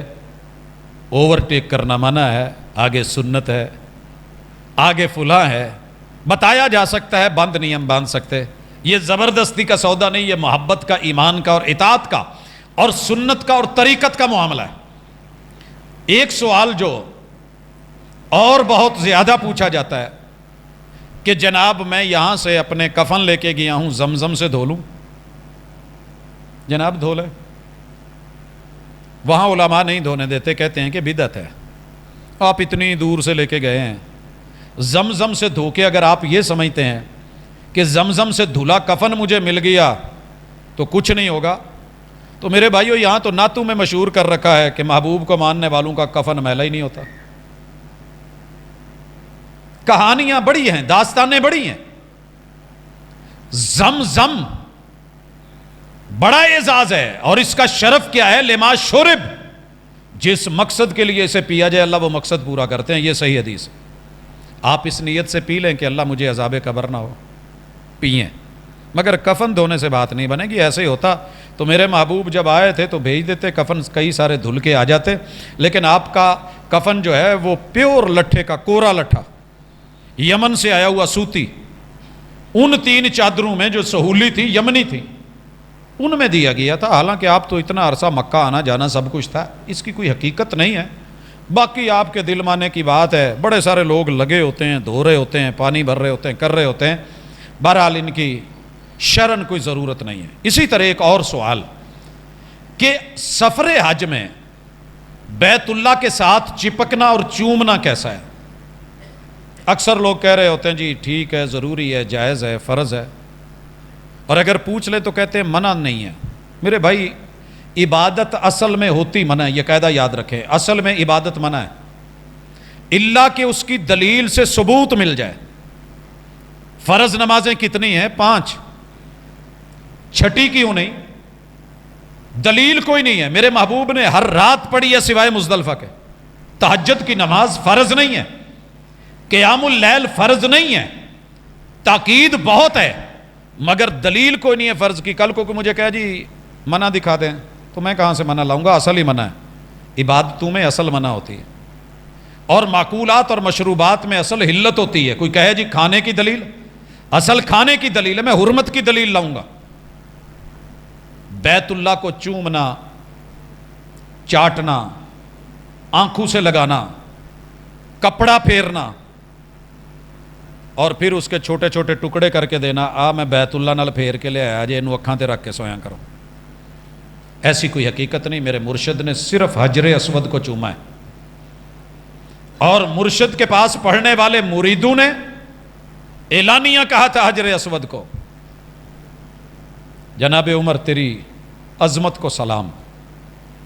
اوور ٹیک کرنا منع ہے، آگے سنت ہے، آگے فلاں ہے، بتایا جا سکتا ہے، بند نہیں ہم باندھ سکتے۔ یہ زبردستی کا سودا نہیں، یہ محبت کا، ایمان کا اور اطاعت کا اور سنت کا اور طریقت کا معاملہ ہے۔ ایک سوال جو اور بہت زیادہ پوچھا جاتا ہے کہ جناب میں یہاں سے اپنے کفن لے کے گیا ہوں، زمزم سے دھو لوں؟ جناب دھو لے، وہاں علماء نہیں دھونے دیتے، کہتے ہیں کہ بدعت ہے۔ آپ اتنی دور سے لے کے گئے ہیں، زمزم سے دھو کے اگر آپ یہ سمجھتے ہیں کہ زمزم سے دھلا کفن مجھے مل گیا تو کچھ نہیں ہوگا، تو میرے بھائیو یہاں تو نعتوں میں مشہور کر رکھا ہے کہ محبوب کو ماننے والوں کا کفن میلا ہی نہیں ہوتا۔ کہانیاں بڑی ہیں، داستانیں بڑی ہیں۔ زمزم بڑا اعزاز ہے، اور اس کا شرف کیا ہے؟ لما شرب، جس مقصد کے لیے اسے پیا جائے اللہ وہ مقصد پورا کرتے ہیں، یہ صحیح حدیث ہے۔ آپ اس نیت سے پی لیں کہ اللہ مجھے عذاب قبر نہ ہو، پئیں، مگر کفن دھونے سے بات نہیں بنے گی۔ ایسے ہی ہوتا تو میرے محبوب جب آئے تھے تو بھیج دیتے، کفن کئی سارے دھل کے آ جاتے، لیکن آپ کا کفن جو ہے وہ پیور لٹھے کا، کورا لٹھا، یمن سے آیا ہوا سوتی، ان 3 چادروں میں جو سہولی تھی، یمنی تھی، ان میں دیا گیا تھا۔ حالانکہ آپ تو اتنا عرصہ مکہ آنا جانا سب کچھ تھا، اس کی کوئی حقیقت نہیں ہے، باقی آپ کے دل مانے کی بات ہے۔ بڑے سارے لوگ لگے ہوتے ہیں، دھو رہے ہوتے ہیں، پانی بھر رہے ہوتے ہیں، کر رہے ہوتے ہیں، بہرحال ان کی شرن کوئی ضرورت نہیں ہے۔ اسی طرح ایک اور سوال کہ سفر حج میں بیت اللہ کے ساتھ چپکنا اور چومنا کیسا ہے؟ اکثر لوگ کہہ رہے ہوتے ہیں جی ٹھیک ہے، ضروری ہے، جائز ہے، فرض ہے، اور اگر پوچھ لے تو کہتے ہیں منع نہیں ہے۔ میرے بھائی عبادت اصل میں ہوتی منع ہے، یہ قاعدہ یاد رکھیں، اصل میں عبادت منع ہے الا کہ اس کی دلیل سے ثبوت مل جائے۔ فرض نمازیں کتنی ہیں؟ 5، چھٹی کیوں نہیں؟ دلیل کوئی نہیں ہے۔ میرے محبوب نے ہر رات پڑھی ہے سوائے مزدلفہ کے۔ تہجد کی نماز فرض نہیں ہے، قیام اللیل فرض نہیں ہے، تاکید بہت ہے، مگر دلیل کوئی نہیں ہے فرض کی. کل کو کوئی مجھے کہے جی منع دکھا دیں تو میں کہاں سے منع لاؤں گا؟ اصل ہی منع ہے. عبادتوں میں اصل منع ہوتی ہے اور معقولات اور مشروبات میں اصل حلت ہوتی ہے. کوئی کہے جی کھانے کی دلیل، اصل کھانے کی دلیل ہے، میں حرمت کی دلیل لاؤں گا. بیت اللہ کو چومنا، چاٹنا، آنکھوں سے لگانا، کپڑا پھیرنا اور پھر اس کے چھوٹے چھوٹے ٹکڑے کر کے دینا، میں بیت اللہ نال پھیر کے لے آیا جی، انہوں اکھاں تے رکھ کے سویا کرو. ایسی کوئی حقیقت نہیں. میرے مرشد نے صرف حجر اسود کو چوما ہے اور مرشد کے پاس پڑھنے والے مریدوں نے اعلانیہ کہا تھا حجر اسود کو. جناب عمر تیری عظمت کو سلام،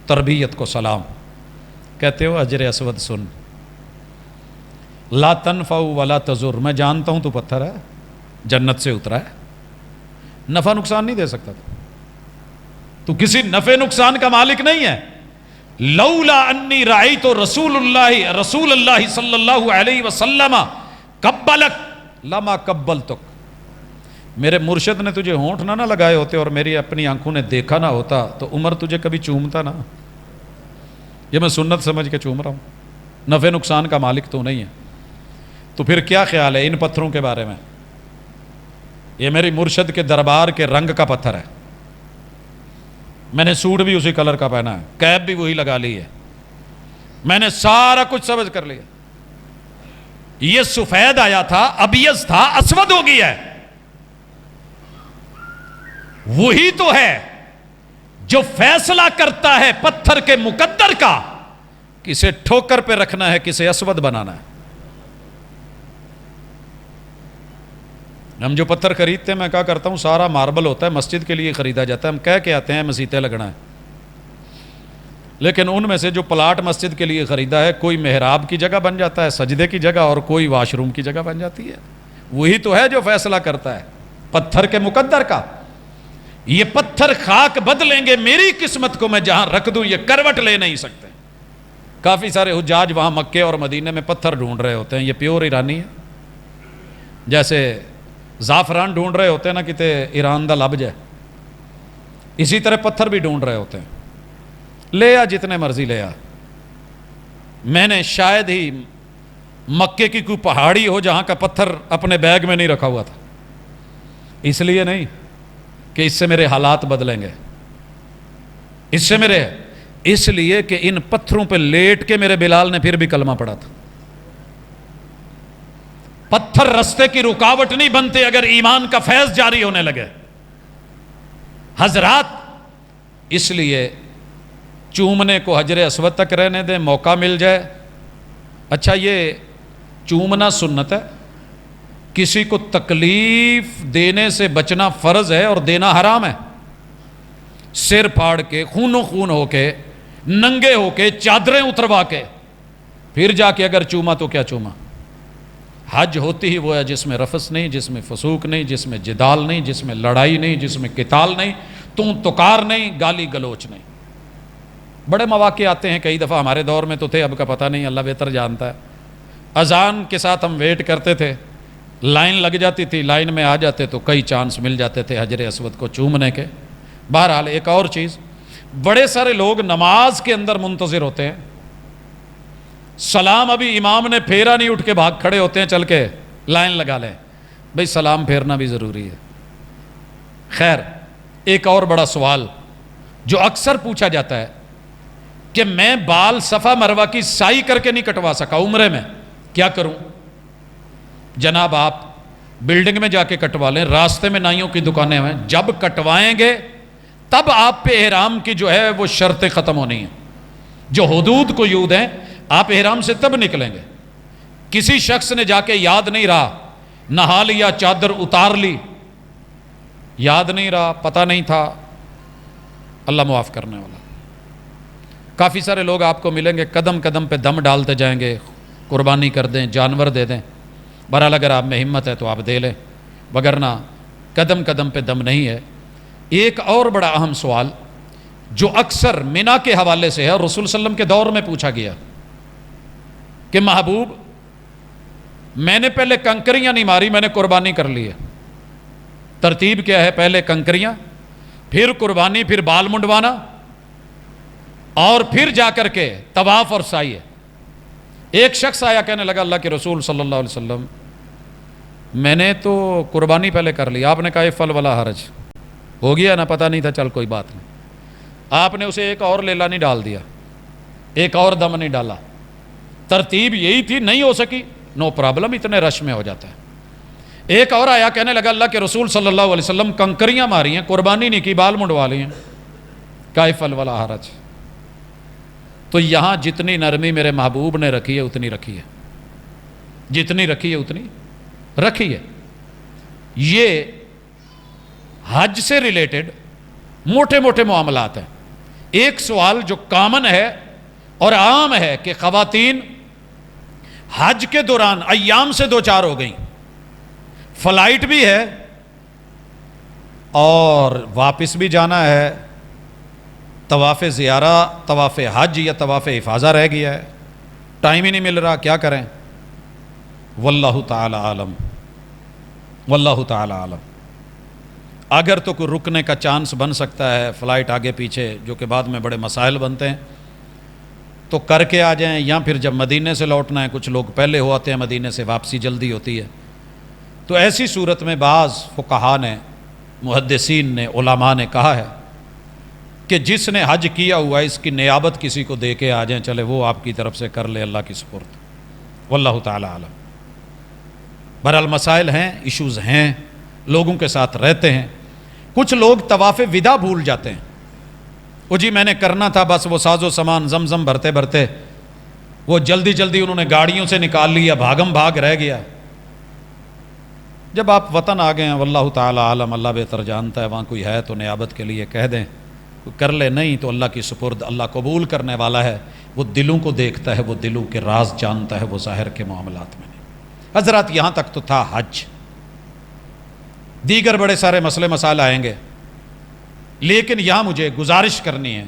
تربیت کو سلام. کہتے ہو حجر اسود سن، لا تنفع ولا تضر، میں جانتا ہوں تو پتھر ہے، جنت سے اترا ہے، نفع نقصان نہیں دے سکتا تو کسی نفع نقصان کا مالک نہیں ہے. لولا انی رأیت رسول اللہ صلی اللہ علیہ وسلم قبلک لما قبلتک. میرے مرشد نے تجھے ہونٹ نہ لگائے ہوتے اور میری اپنی آنکھوں نے دیکھا نہ ہوتا تو عمر تجھے کبھی چومتا نہ. یہ میں سنت سمجھ کے چوم رہا ہوں، نفع نقصان کا مالک تو نہیں ہے. تو پھر کیا خیال ہے ان پتھروں کے بارے میں؟ یہ میری مرشد کے دربار کے رنگ کا پتھر ہے. میں نے سوٹ بھی اسی کلر کا پہنا ہے، کیپ بھی وہی لگا لی ہے، میں نے سارا کچھ سمجھ کر لیا. یہ سفید آیا تھا، ابیض تھا، اسود ہو گیا ہے. وہی تو ہے جو فیصلہ کرتا ہے پتھر کے مقدر کا، کسے ٹھوکر پہ رکھنا ہے، کسے اسود بنانا ہے. ہم جو پتھر خریدتے ہیں، میں کہا کرتا ہوں سارا ماربل ہوتا ہے، مسجد کے لیے خریدا جاتا ہے، ہم کہہ کے آتے ہیں مسیطیں لگنا ہے، لیکن ان میں سے جو پلاٹ مسجد کے لیے خریدا ہے، کوئی محراب کی جگہ بن جاتا ہے، سجدے کی جگہ، اور کوئی واش روم کی جگہ بن جاتی ہے. وہی تو ہے جو فیصلہ کرتا ہے پتھر کے مقدر کا. یہ پتھر خاک بدلیں گے، میری قسمت کو میں جہاں رکھ دوں یہ کروٹ لے نہیں سکتے. کافی سارے حجاج وہاں مکے اور مدینے میں پتھر ڈھونڈ رہے ہوتے ہیں، یہ پیور ایرانی ہے. جیسے زعفران ڈھونڈ رہے ہوتے ہیں نا کتے ایران دا لب جائے، اسی طرح پتھر بھی ڈھونڈ رہے ہوتے ہیں. لے آ جتنے مرضی لے آ. میں نے شاید ہی مکے کی کوئی پہاڑی ہو جہاں کا پتھر اپنے بیگ میں نہیں رکھا ہوا تھا. اس لیے نہیں کہ اس سے میرے حالات بدلیں گے، اس لیے کہ ان پتھروں پہ لیٹ کے میرے بلال نے پھر بھی کلمہ پڑھا تھا. پتھر رستے کی رکاوٹ نہیں بنتے اگر ایمان کا فیض جاری ہونے لگے. حضرات اس لیے چومنے کو حجر اسود تک رہنے دیں، موقع مل جائے. اچھا یہ چومنا سنت ہے، کسی کو تکلیف دینے سے بچنا فرض ہے اور دینا حرام ہے. سر پھاڑ کے، خون و خون ہو کے، ننگے ہو کے، چادریں اتروا کے پھر جا کے اگر چوما تو کیا چوما. حج ہوتی ہی وہ ہے جس میں رفث نہیں، جس میں فسوق نہیں، جس میں جدال نہیں، جس میں لڑائی نہیں، جس میں قتال نہیں، تکار نہیں، گالی گلوچ نہیں. بڑے مواقع آتے ہیں، کئی دفعہ ہمارے دور میں تو تھے، اب کا پتہ نہیں، اللہ بہتر جانتا ہے. اذان کے ساتھ ہم ویٹ کرتے تھے، لائن لگ جاتی تھی، لائن میں آ جاتے تو کئی چانس مل جاتے تھے حجر اسود کو چومنے کے. بہرحال ایک اور چیز، بڑے سارے لوگ نماز کے اندر منتظر ہوتے ہیں، سلام ابھی امام نے پھیرا نہیں، اٹھ کے بھاگ کھڑے ہوتے ہیں، چل کے لائن لگا لیں. بھئی سلام پھیرنا بھی ضروری ہے. خیر، ایک اور بڑا سوال جو اکثر پوچھا جاتا ہے کہ میں بال صفا مروہ کی سائی کر کے نہیں کٹوا سکا عمرے میں، کیا کروں؟ جناب آپ بلڈنگ میں جا کے کٹوا لیں، راستے میں نائیوں کی دکانیں ہیں، جب کٹوائیں گے تب آپ پہ احرام کی جو ہے وہ شرطیں ختم ہونی ہیں، جو حدود کو یود ہیں. آپ احرام سے تب نکلیں گے. کسی شخص نے جا کے یاد نہیں رہا، نہا لیا، چادر اتار لی، یاد نہیں رہا، پتہ نہیں تھا، اللہ معاف کرنے والا. کافی سارے لوگ آپ کو ملیں گے قدم قدم پہ دم ڈالتے جائیں گے، قربانی کر دیں، جانور دے دیں. بہرحال اگر آپ میں ہمت ہے تو آپ دے لیں، وگرنہ قدم قدم پہ دم نہیں ہے. ایک اور بڑا اہم سوال جو اکثر منا کے حوالے سے ہے اور رسول صلی اللہ علیہ وسلم کے دور میں پوچھا گیا کہ محبوب میں نے پہلے کنکریاں نہیں ماری، میں نے قربانی کر لی ہے، ترتیب کیا ہے؟ پہلے کنکریاں، پھر قربانی، پھر بال منڈوانا، اور پھر جا کر کے طواف اور سعی ہے۔ ایک شخص آیا کہنے لگا اللہ کے رسول صلی اللہ علیہ وسلم میں نے تو قربانی پہلے کر لی، آپ نے کہا فل ولا حرج، ہو گیا نا، پتہ نہیں تھا، چل کوئی بات نہیں۔ آپ نے اسے ایک اور لیلا نہیں ڈال دیا، ایک اور دم نہیں ڈالا، ترتیب یہی تھی، نہیں ہو سکی نو پرابلم، اتنے رش میں ہو جاتا ہے۔ ایک اور آیا کہنے لگا اللہ کے رسول صلی اللہ علیہ وسلم کنکریاں ماری ہیں، قربانی نہیں کی، بال منڈوا لی ہیں، کہا فل ولا حرج۔ تو یہاں جتنی نرمی میرے محبوب نے رکھی ہے اتنی رکھی ہے، جتنی رکھی ہے اتنی رکھی ہے۔ یہ حج سے ریلیٹڈ موٹے موٹے معاملات ہیں۔ ایک سوال جو کامن ہے اور عام ہے کہ خواتین حج کے دوران ایام سے دو چار ہو گئیں، فلائٹ بھی ہے اور واپس بھی جانا ہے، طواف زیارہ، طواف حج یا طواف افاضہ رہ گیا ہے، ٹائم ہی نہیں مل رہا، کیا کریں؟ واللہ تعالی عالم، واللہ تعالی عالم۔ اگر تو کوئی رکنے کا چانس بن سکتا ہے، فلائٹ آگے پیچھے، جو کہ بعد میں بڑے مسائل بنتے ہیں، تو کر کے آ جائیں، یا پھر جب مدینے سے لوٹنا ہے، کچھ لوگ پہلے ہو آتے ہیں مدینے سے، واپسی جلدی ہوتی ہے، تو ایسی صورت میں بعض فقہا نے، محدثین نے، علماء نے کہا ہے کہ جس نے حج کیا ہوا ہے اس کی نیابت کسی کو دے کے آ جائیں، چلے وہ آپ کی طرف سے کر لے اللہ کی سپرد، واللہ تعالی عالم۔ بہرحال مسائل ہیں، ایشوز ہیں، لوگوں کے ساتھ رہتے ہیں۔ کچھ لوگ طواف وداع بھول جاتے ہیں، وہ جی میں نے کرنا تھا، بس وہ ساز و سامان زمزم بھرتے بھرتے وہ جلدی جلدی انہوں نے گاڑیوں سے نکال لیا، بھاگم بھاگ رہ گیا۔ جب آپ وطن آ گئے ہیں، واللہ تعالی عالم، اللہ بہتر جانتا ہے، وہاں کوئی ہے تو نیابت کے لیے کہہ دیں، کوئی کر لے، نہیں تو اللہ کی سپرد، اللہ قبول کرنے والا ہے، وہ دلوں کو دیکھتا ہے، وہ دلوں کے راز جانتا ہے، وہ ظاہر کے معاملات میں نہیں۔ حضرات یہاں تک تو تھا حج، دیگر بڑے سارے مسئلے مسائل آئیں گے، لیکن یہاں مجھے گزارش کرنی ہے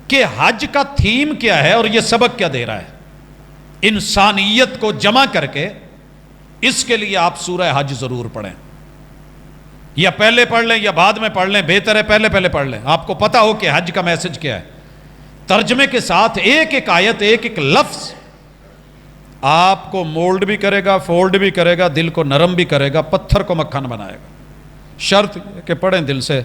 کہ حج کا تھیم کیا ہے اور یہ سبق کیا دے رہا ہے انسانیت کو جمع کر کے۔ اس کے لیے آپ سورہ حج ضرور پڑھیں، یا پہلے پڑھ لیں یا بعد میں پڑھ لیں، بہتر ہے پہلے پڑھ لیں، آپ کو پتہ ہو کہ حج کا میسج کیا ہے، ترجمے کے ساتھ ایک ایک آیت، ایک ایک لفظ آپ کو مولڈ بھی کرے گا، فولڈ بھی کرے گا، دل کو نرم بھی کرے گا، پتھر کو مکھن بنائے گا۔ شرط کہ پڑھیں دل سے،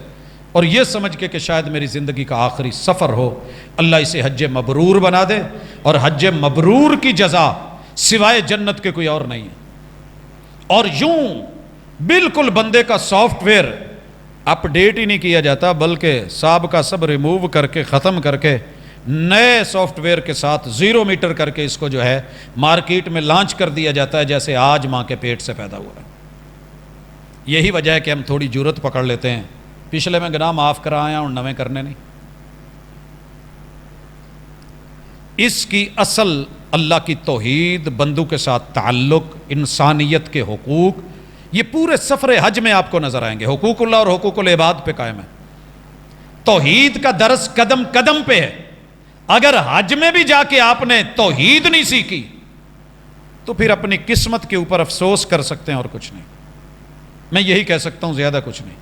اور یہ سمجھ کے کہ شاید میری زندگی کا آخری سفر ہو، اللہ اسے حج مبرور بنا دے، اور حج مبرور کی جزا سوائے جنت کے کوئی اور نہیں ہے۔ اور یوں بالکل بندے کا سافٹ ویئر اپ ڈیٹ ہی نہیں کیا جاتا، بلکہ سابقہ سب ریموو کر کے، ختم کر کے، نئے سافٹ ویئر کے ساتھ 0 میٹر کر کے اس کو جو ہے مارکیٹ میں لانچ کر دیا جاتا ہے، جیسے آج ماں کے پیٹ سے پیدا ہوا ہے۔ یہی وجہ ہے کہ ہم تھوڑی جرت پکڑ لیتے ہیں، پچھلے میں گناہ معاف کرا آیا اور نویں کرنے نہیں۔ اس کی اصل اللہ کی توحید، بندوں کے ساتھ تعلق، انسانیت کے حقوق، یہ پورے سفر حج میں آپ کو نظر آئیں گے۔ حقوق اللہ اور حقوق العباد پہ قائم ہے، توحید کا درس قدم قدم پہ ہے۔ اگر حج میں بھی جا کے آپ نے توحید نہیں سیکھی تو پھر اپنی قسمت کے اوپر افسوس کر سکتے ہیں، اور کچھ نہیں۔ میں یہی کہہ سکتا ہوں، زیادہ کچھ نہیں۔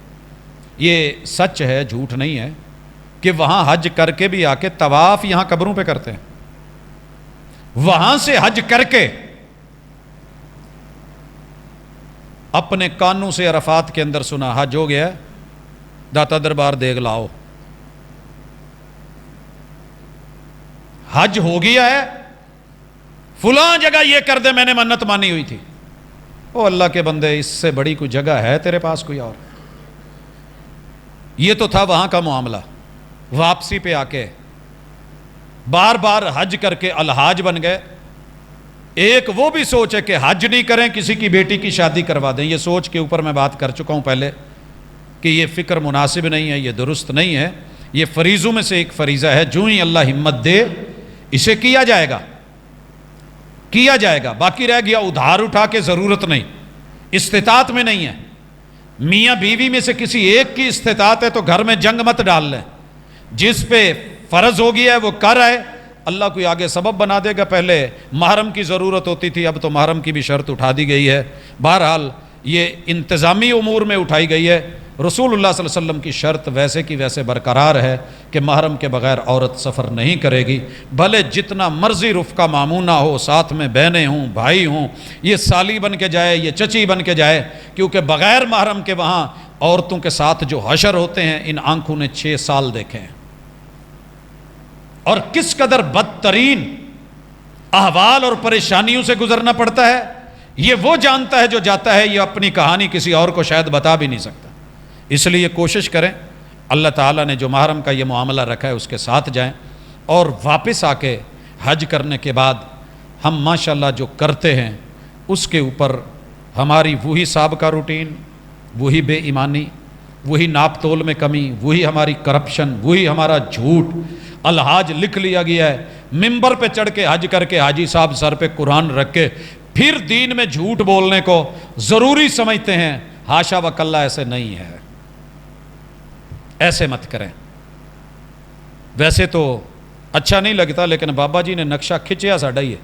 یہ سچ ہے، جھوٹ نہیں ہے کہ وہاں حج کر کے بھی آ کے طواف یہاں قبروں پہ کرتے ہیں، وہاں سے حج کر کے اپنے کانوں سے عرفات کے اندر سنا حج ہو گیا ہے، داتا دربار دیگ لاؤ، حج ہو گیا ہے، فلاں جگہ یہ کر دے، میں نے منت مانی ہوئی تھی۔ او اللہ کے بندے، اس سے بڑی کوئی جگہ ہے تیرے پاس کوئی اور؟ یہ تو تھا وہاں کا معاملہ۔ واپسی پہ آ کے بار بار حج کر کے الحاج بن گئے۔ ایک وہ بھی سوچ ہے کہ حج نہیں کریں، کسی کی بیٹی کی شادی کروا دیں۔ یہ سوچ کے اوپر میں بات کر چکا ہوں پہلے کہ یہ فکر مناسب نہیں ہے، یہ درست نہیں ہے۔ یہ فریضوں میں سے ایک فریضہ ہے، جو ہی اللہ ہمت دے اسے کیا جائے گا، کیا جائے گا۔ باقی رہ گیا ادھار اٹھا کے، ضرورت نہیں، استطاعت میں نہیں ہے۔ میاں بیوی میں سے کسی ایک کی استطاعت ہے تو گھر میں جنگ مت ڈال لیں، جس پہ فرض ہو گیا ہے وہ کر آئے، اللہ کوئی آگے سبب بنا دے گا۔ پہلے محرم کی ضرورت ہوتی تھی، اب تو محرم کی بھی شرط اٹھا دی گئی ہے۔ بہرحال یہ انتظامی امور میں اٹھائی گئی ہے۔ رسول اللہ صلی اللہ علیہ وسلم کی شرط ویسے کی ویسے برقرار ہے کہ محرم کے بغیر عورت سفر نہیں کرے گی، بھلے جتنا مرضی رفقا مامونہ ہو، ساتھ میں بہنیں ہوں، بھائی ہوں، یہ سالی بن کے جائے، یہ چچی بن کے جائے، کیونکہ بغیر محرم کے وہاں عورتوں کے ساتھ جو حشر ہوتے ہیں ان آنکھوں نے 6 سال دیکھے ہیں، اور کس قدر بدترین احوال اور پریشانیوں سے گزرنا پڑتا ہے یہ وہ جانتا ہے جو جاتا ہے، یہ اپنی کہانی کسی اور کو شاید بتا بھی نہیں سکتا۔ اس لیے کوشش کریں اللہ تعالیٰ نے جو محرم کا یہ معاملہ رکھا ہے اس کے ساتھ جائیں، اور واپس آ کے حج کرنے کے بعد ہم ماشاءاللہ جو کرتے ہیں اس کے اوپر ہماری وہی سابقہ روٹین، وہی بے ایمانی، وہی ناپ تول میں کمی، وہی ہماری کرپشن، وہی ہمارا جھوٹ، الحاج لکھ لیا گیا ہے، ممبر پہ چڑھ کے حج کر کے حاجی صاحب سر پہ قرآن رکھ کے پھر دین میں جھوٹ بولنے کو ضروری سمجھتے ہیں۔ حاشا وکلا، ایسے نہیں ہے، ایسے مت کریں۔ ویسے تو اچھا نہیں لگتا لیکن بابا جی نے نقشہ کھچیا ساڈا ہی ہے،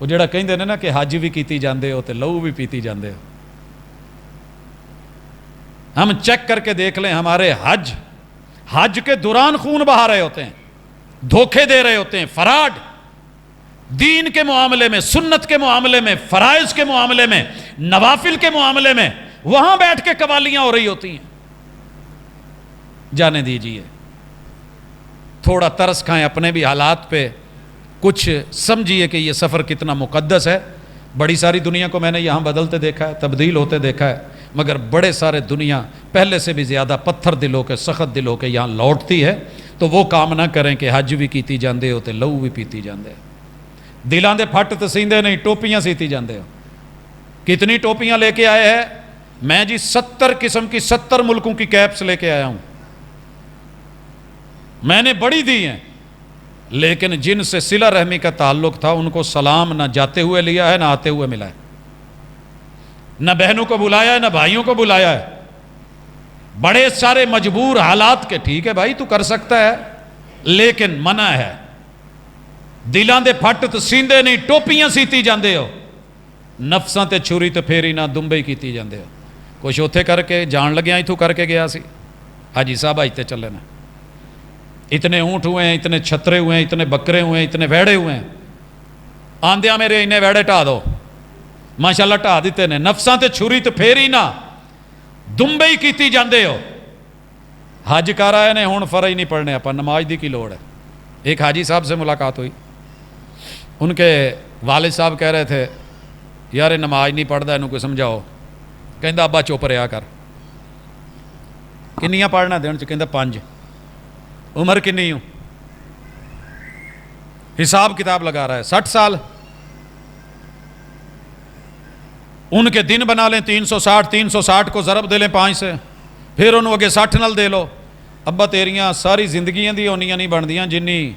وہ جڑا کہندے نے نا کہ حج بھی کیتی جاندے ہو تے لہو بھی پیتی جاندے ہو۔ ہم چیک کر کے دیکھ لیں، ہمارے حج کے دوران خون بہا رہے ہوتے ہیں، دھوکے دے رہے ہوتے ہیں، فراڈ دین کے معاملے میں، سنت کے معاملے میں، فرائض کے معاملے میں، نوافل کے معاملے میں، وہاں بیٹھ کے قوالیاں ہو رہی ہوتی ہیں۔ جانے دیجئے، تھوڑا ترس کھائیں اپنے بھی حالات پہ، کچھ سمجھیے کہ یہ سفر کتنا مقدس ہے۔ بڑی ساری دنیا کو میں نے یہاں بدلتے دیکھا ہے، تبدیل ہوتے دیکھا ہے، مگر بڑے سارے دنیا پہلے سے بھی زیادہ پتھر دل ہو کے، سخت دل ہو کے یہاں لوٹتی ہے۔ تو وہ کام نہ کریں کہ حج بھی کیتی جاندے ہو تے لہو بھی پیتی جاندے ہو، دلاں دے پھٹ تے سیندے نہیں، ٹوپیاں سیتی جاندے ہو۔ کتنی ٹوپیاں لے کے آئے ہیں؟ میں جی 70 قسم کی 70 ملکوں کی کیپس لے کے آیا ہوں، میں نے بڑی دی ہیں، لیکن جن سے صلہ رحمی کا تعلق تھا ان کو سلام نہ جاتے ہوئے لیا ہے نہ آتے ہوئے ملا ہے، نہ بہنوں کو بلایا ہے نہ بھائیوں کو بلایا ہے۔ بڑے سارے مجبور حالات کے، ٹھیک ہے بھائی تو کر سکتا ہے لیکن منع ہے۔ دلاں دے پھٹ تو سیندے نہیں، ٹوپیاں سیتی جاندے ہو، نفساں تے چھری تے پھیری نہ دمبئی کیتی جاندے ہو۔ کچھ اوتھے کر کے جان لگیا ہی تو کر کے گیا سی، حاجی صاحب آج تے چلے نا، اتنے اونٹ ہوئے ہیں، اتنے چھترے ہوئے ہیں، اتنے بکرے ہوئے ہیں، اتنے ویڑے ہوئے ہیں، آندیاں میرے انہیں ویڑے ٹھا دو، ماشاءاللہ ٹھا دیتے نے، نفساں تے چھری تے پھیری نہ دمبئی کیتی جاندے ہو۔ حج کر آئے نے ہون فرض نہیں پڑھنے، اپا نماز دی کی لوڑ ہے۔ ایک حاجی صاحب سے ملاقات ہوئی، ان کے والد صاحب کہہ رہے تھے یار نماز نہیں پڑھتا، انہوں کو سمجھاؤ۔ کہندا ابا چپ رہا کر، کنیاں پڑھنا دن چ؟ کہندا 5۔ عمر کنی ہوں؟ حساب کتاب لگا رہا ہے 60 سال۔ ان کے دن بنا لیں 360، 360 کو ضرب دے لیں 5 سے، پھر انہوں اگے 60 نال دے لو۔ ابا تیریاں ساری زندگیاں دی ہونیاں نہیں بندیاں جنی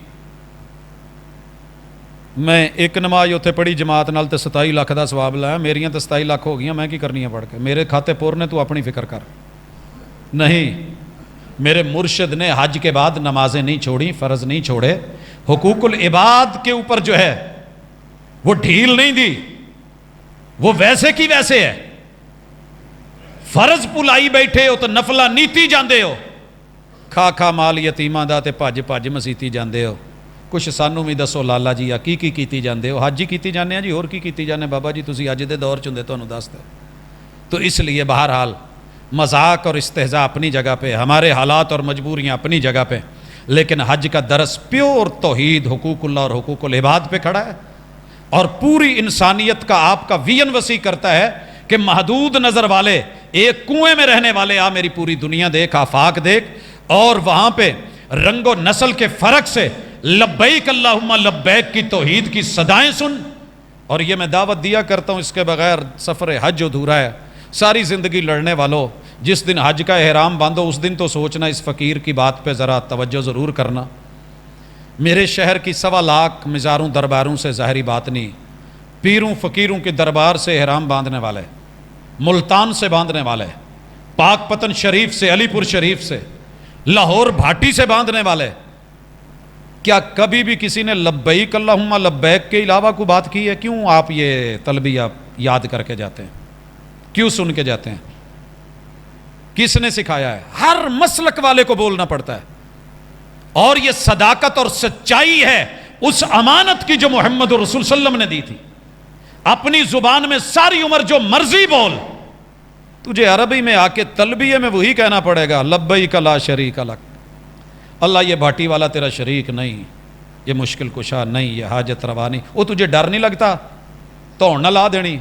میں ایک نماز اتنے پڑھی جماعت نال تے 27 لاکھ دا ثواب لایا، میریاں تے 27 لاکھ ہو گئی، میں کی کرنی ہے پڑھ کے؟ میرے کھاتے پورنے، تو اپنی فکر کر۔ نہیں، میرے مرشد نے حج کے بعد نمازیں نہیں چھوڑی، فرض نہیں چھوڑے، حقوق العباد کے اوپر جو ہے وہ ڈھیل نہیں دی، وہ ویسے کی ویسے ہے۔ فرض پلائی بیٹھے ہو تو نفلہ نیتی جاندے ہو، کھا کھا مال یتیماں دا تے پج پج مسیتی جاندے ہو۔ کچھ سانوں بھی دسو لالا جی آ کی کیتی جاندے ہو؟ حج ہی کیتی جانے ہیں جی، اور کی کیتی جانے بابا جی، تسی حج دے دور چندے تانوں دستے۔ تو اس لیے بہرحال مذاق اور استہزاء اپنی جگہ پہ، ہمارے حالات اور مجبوریاں اپنی جگہ پہ، لیکن حج کا درس پیور توحید، حقوق اللہ اور حقوق العباد پہ کھڑا ہے، اور پوری انسانیت کا آپ کا ویژن وسیع کرتا ہے کہ محدود نظر والے، ایک کنویں میں رہنے والے، آ میری پوری دنیا دیکھ، آفاق دیکھ، اور وہاں پہ رنگ و نسل کے فرق سے لبیک اللہم لبیک کی توحید کی صدائیں سن۔ اور یہ میں دعوت دیا کرتا ہوں، اس کے بغیر سفر حج ادھورا ہے۔ ساری زندگی لڑنے والوں، جس دن حج کا احرام باندھو اس دن تو سوچنا اس فقیر کی بات پہ ذرا توجہ ضرور کرنا۔ میرے شہر کی 1.25 لاکھ مزاروں درباروں سے ظاہری بات نہیں، پیروں فقیروں کے دربار سے احرام باندھنے والے، ملتان سے باندھنے والے، پاک پتن شریف سے، علی پور شریف سے، لاہور بھاٹی سے باندھنے والے، کیا کبھی بھی کسی نے لبیک اللہم لبیک کے علاوہ کو بات کی ہے؟ کیوں آپ یہ تلبیہ یاد کر کے جاتے ہیں؟ کیوں سن کے جاتے ہیں؟ کس نے سکھایا ہے؟ ہر مسلک والے کو بولنا پڑتا ہے، اور یہ صداقت اور سچائی ہے اس امانت کی جو محمد رسول صلی اللہ علیہ وسلم نے دی تھی۔ اپنی زبان میں ساری عمر جو مرضی بول، تجھے عربی میں آ کے تلبیہ میں وہی کہنا پڑے گا، لبیک لا شریک لک، اللہ یہ بھاٹی والا تیرا شریک نہیں، یہ مشکل کشا نہیں، یہ حاجت روا نہیں۔ وہ تجھے ڈر نہیں لگتا؟ توڑ نہ لا دینی،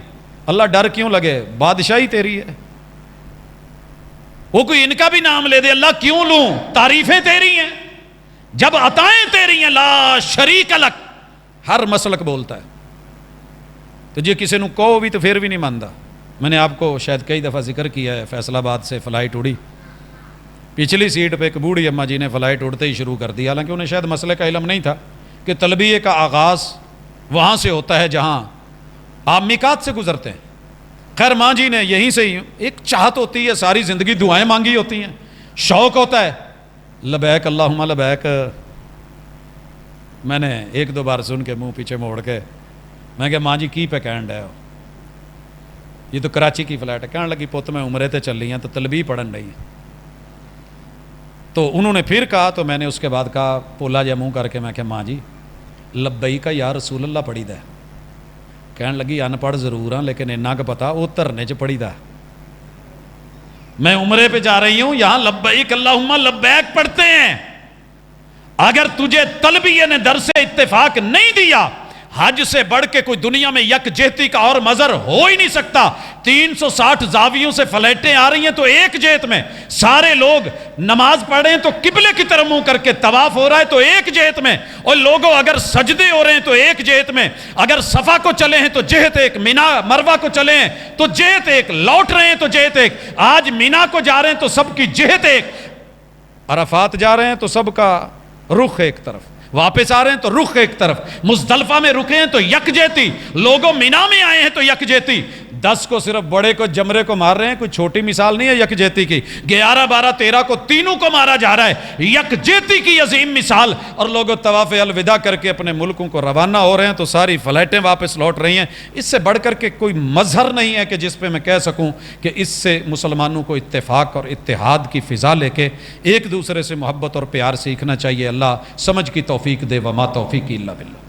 اللہ ڈر کیوں لگے؟ بادشاہی تیری ہے۔ وہ کوئی ان کا بھی نام لے دے، اللہ کیوں لوں؟ تعریفیں تیری ہیں، جب عطائیں تیری ہیں، لا شریک لک، ہر مسلک بولتا ہے۔ تو جی کسی نے کہو بھی تو پھر بھی نہیں مانتا۔ میں نے آپ کو شاید کئی دفعہ ذکر کیا ہے، فیصل آباد سے فلائٹ اڑی، پچھلی سیٹ پہ ایک بوڑھی اماں جی نے فلائٹ اڑتے ہی شروع کر دی، حالانکہ انہیں شاید مسئلے کا علم نہیں تھا کہ تلبیہ کا آغاز وہاں سے ہوتا ہے جہاں آپ میقات سے گزرتے ہیں۔ خیر ماں جی نے یہیں سے ہی، ایک چاہت ہوتی ہے، ساری زندگی دعائیں مانگی ہوتی ہیں، شوق ہوتا ہے، لبیک اللہم لبیک۔ میں نے ایک دو بار سن کے منہ پیچھے موڑ کے میں کہ ماں جی کی پہ کہن ڈے ہو، یہ تو کراچی کی فلائٹ ہے۔ کہنے لگی پوت میں عمرے تے چل رہی ہیں تو تلبیہ پڑھن رہی ہیں۔ تو انہوں نے پھر کہا تو میں نے اس کے بعد کہا پولا جا منہ کر کے، میں کہ ماں جی لبیک یا رسول اللہ پڑھی دا ہے۔ کہنے لگی ان پڑھ ضرور ہاں لیکن انہا کا پتا وہ ترنے چ پڑھی دا، میں عمرے پہ جا رہی ہوں، یہاں لبیک اللہم لبیک پڑھتے ہیں۔ اگر تجھے تلبیہ نے در سے اتفاق نہیں دیا، حج سے بڑھ کے کوئی دنیا میں یکجہتی کا اور مظہر ہو ہی نہیں سکتا۔ 360 زاویوں سے فلائٹیں آ رہی ہیں تو ایک جہت میں، سارے لوگ نماز پڑھ رہے ہیں تو قبلے کی طرف منہ کر کے، طواف ہو رہا ہے تو ایک جہت میں، اور لوگوں اگر سجدے ہو رہے ہیں تو ایک جہت میں، اگر صفا کو چلے ہیں تو جہت ایک، مینا مروہ کو چلے ہیں تو جہت ایک، لوٹ رہے ہیں تو جہت ایک۔ آج مینا کو جا رہے ہیں تو سب کی جہت ایک، عرفات جا رہے ہیں تو سب کا رخ ایک طرف، واپس آ رہے ہیں تو رخ ایک طرف، مزدلفہ میں رکے ہیں تو یکجہتی، لوگوں مینا میں آئے ہیں تو یکجہتی۔ 10 کو صرف بڑے کو جمرے کو مار رہے ہیں، کوئی چھوٹی مثال نہیں ہے یکجہتی کی۔ 11 12 13 کو تینوں کو مارا جا رہا ہے، یکجہتی کی عظیم مثال۔ اور لوگ طواف الوداع کر کے اپنے ملکوں کو روانہ ہو رہے ہیں تو ساری فلائٹیں واپس لوٹ رہی ہیں۔ اس سے بڑھ کر کے کوئی مظہر نہیں ہے کہ جس پہ میں کہہ سکوں کہ اس سے مسلمانوں کو اتفاق اور اتحاد کی فضا لے کے ایک دوسرے سے محبت اور پیار سیکھنا چاہیے۔ اللہ سمجھ کی توفیق دے، وما توفیق الا باللہ۔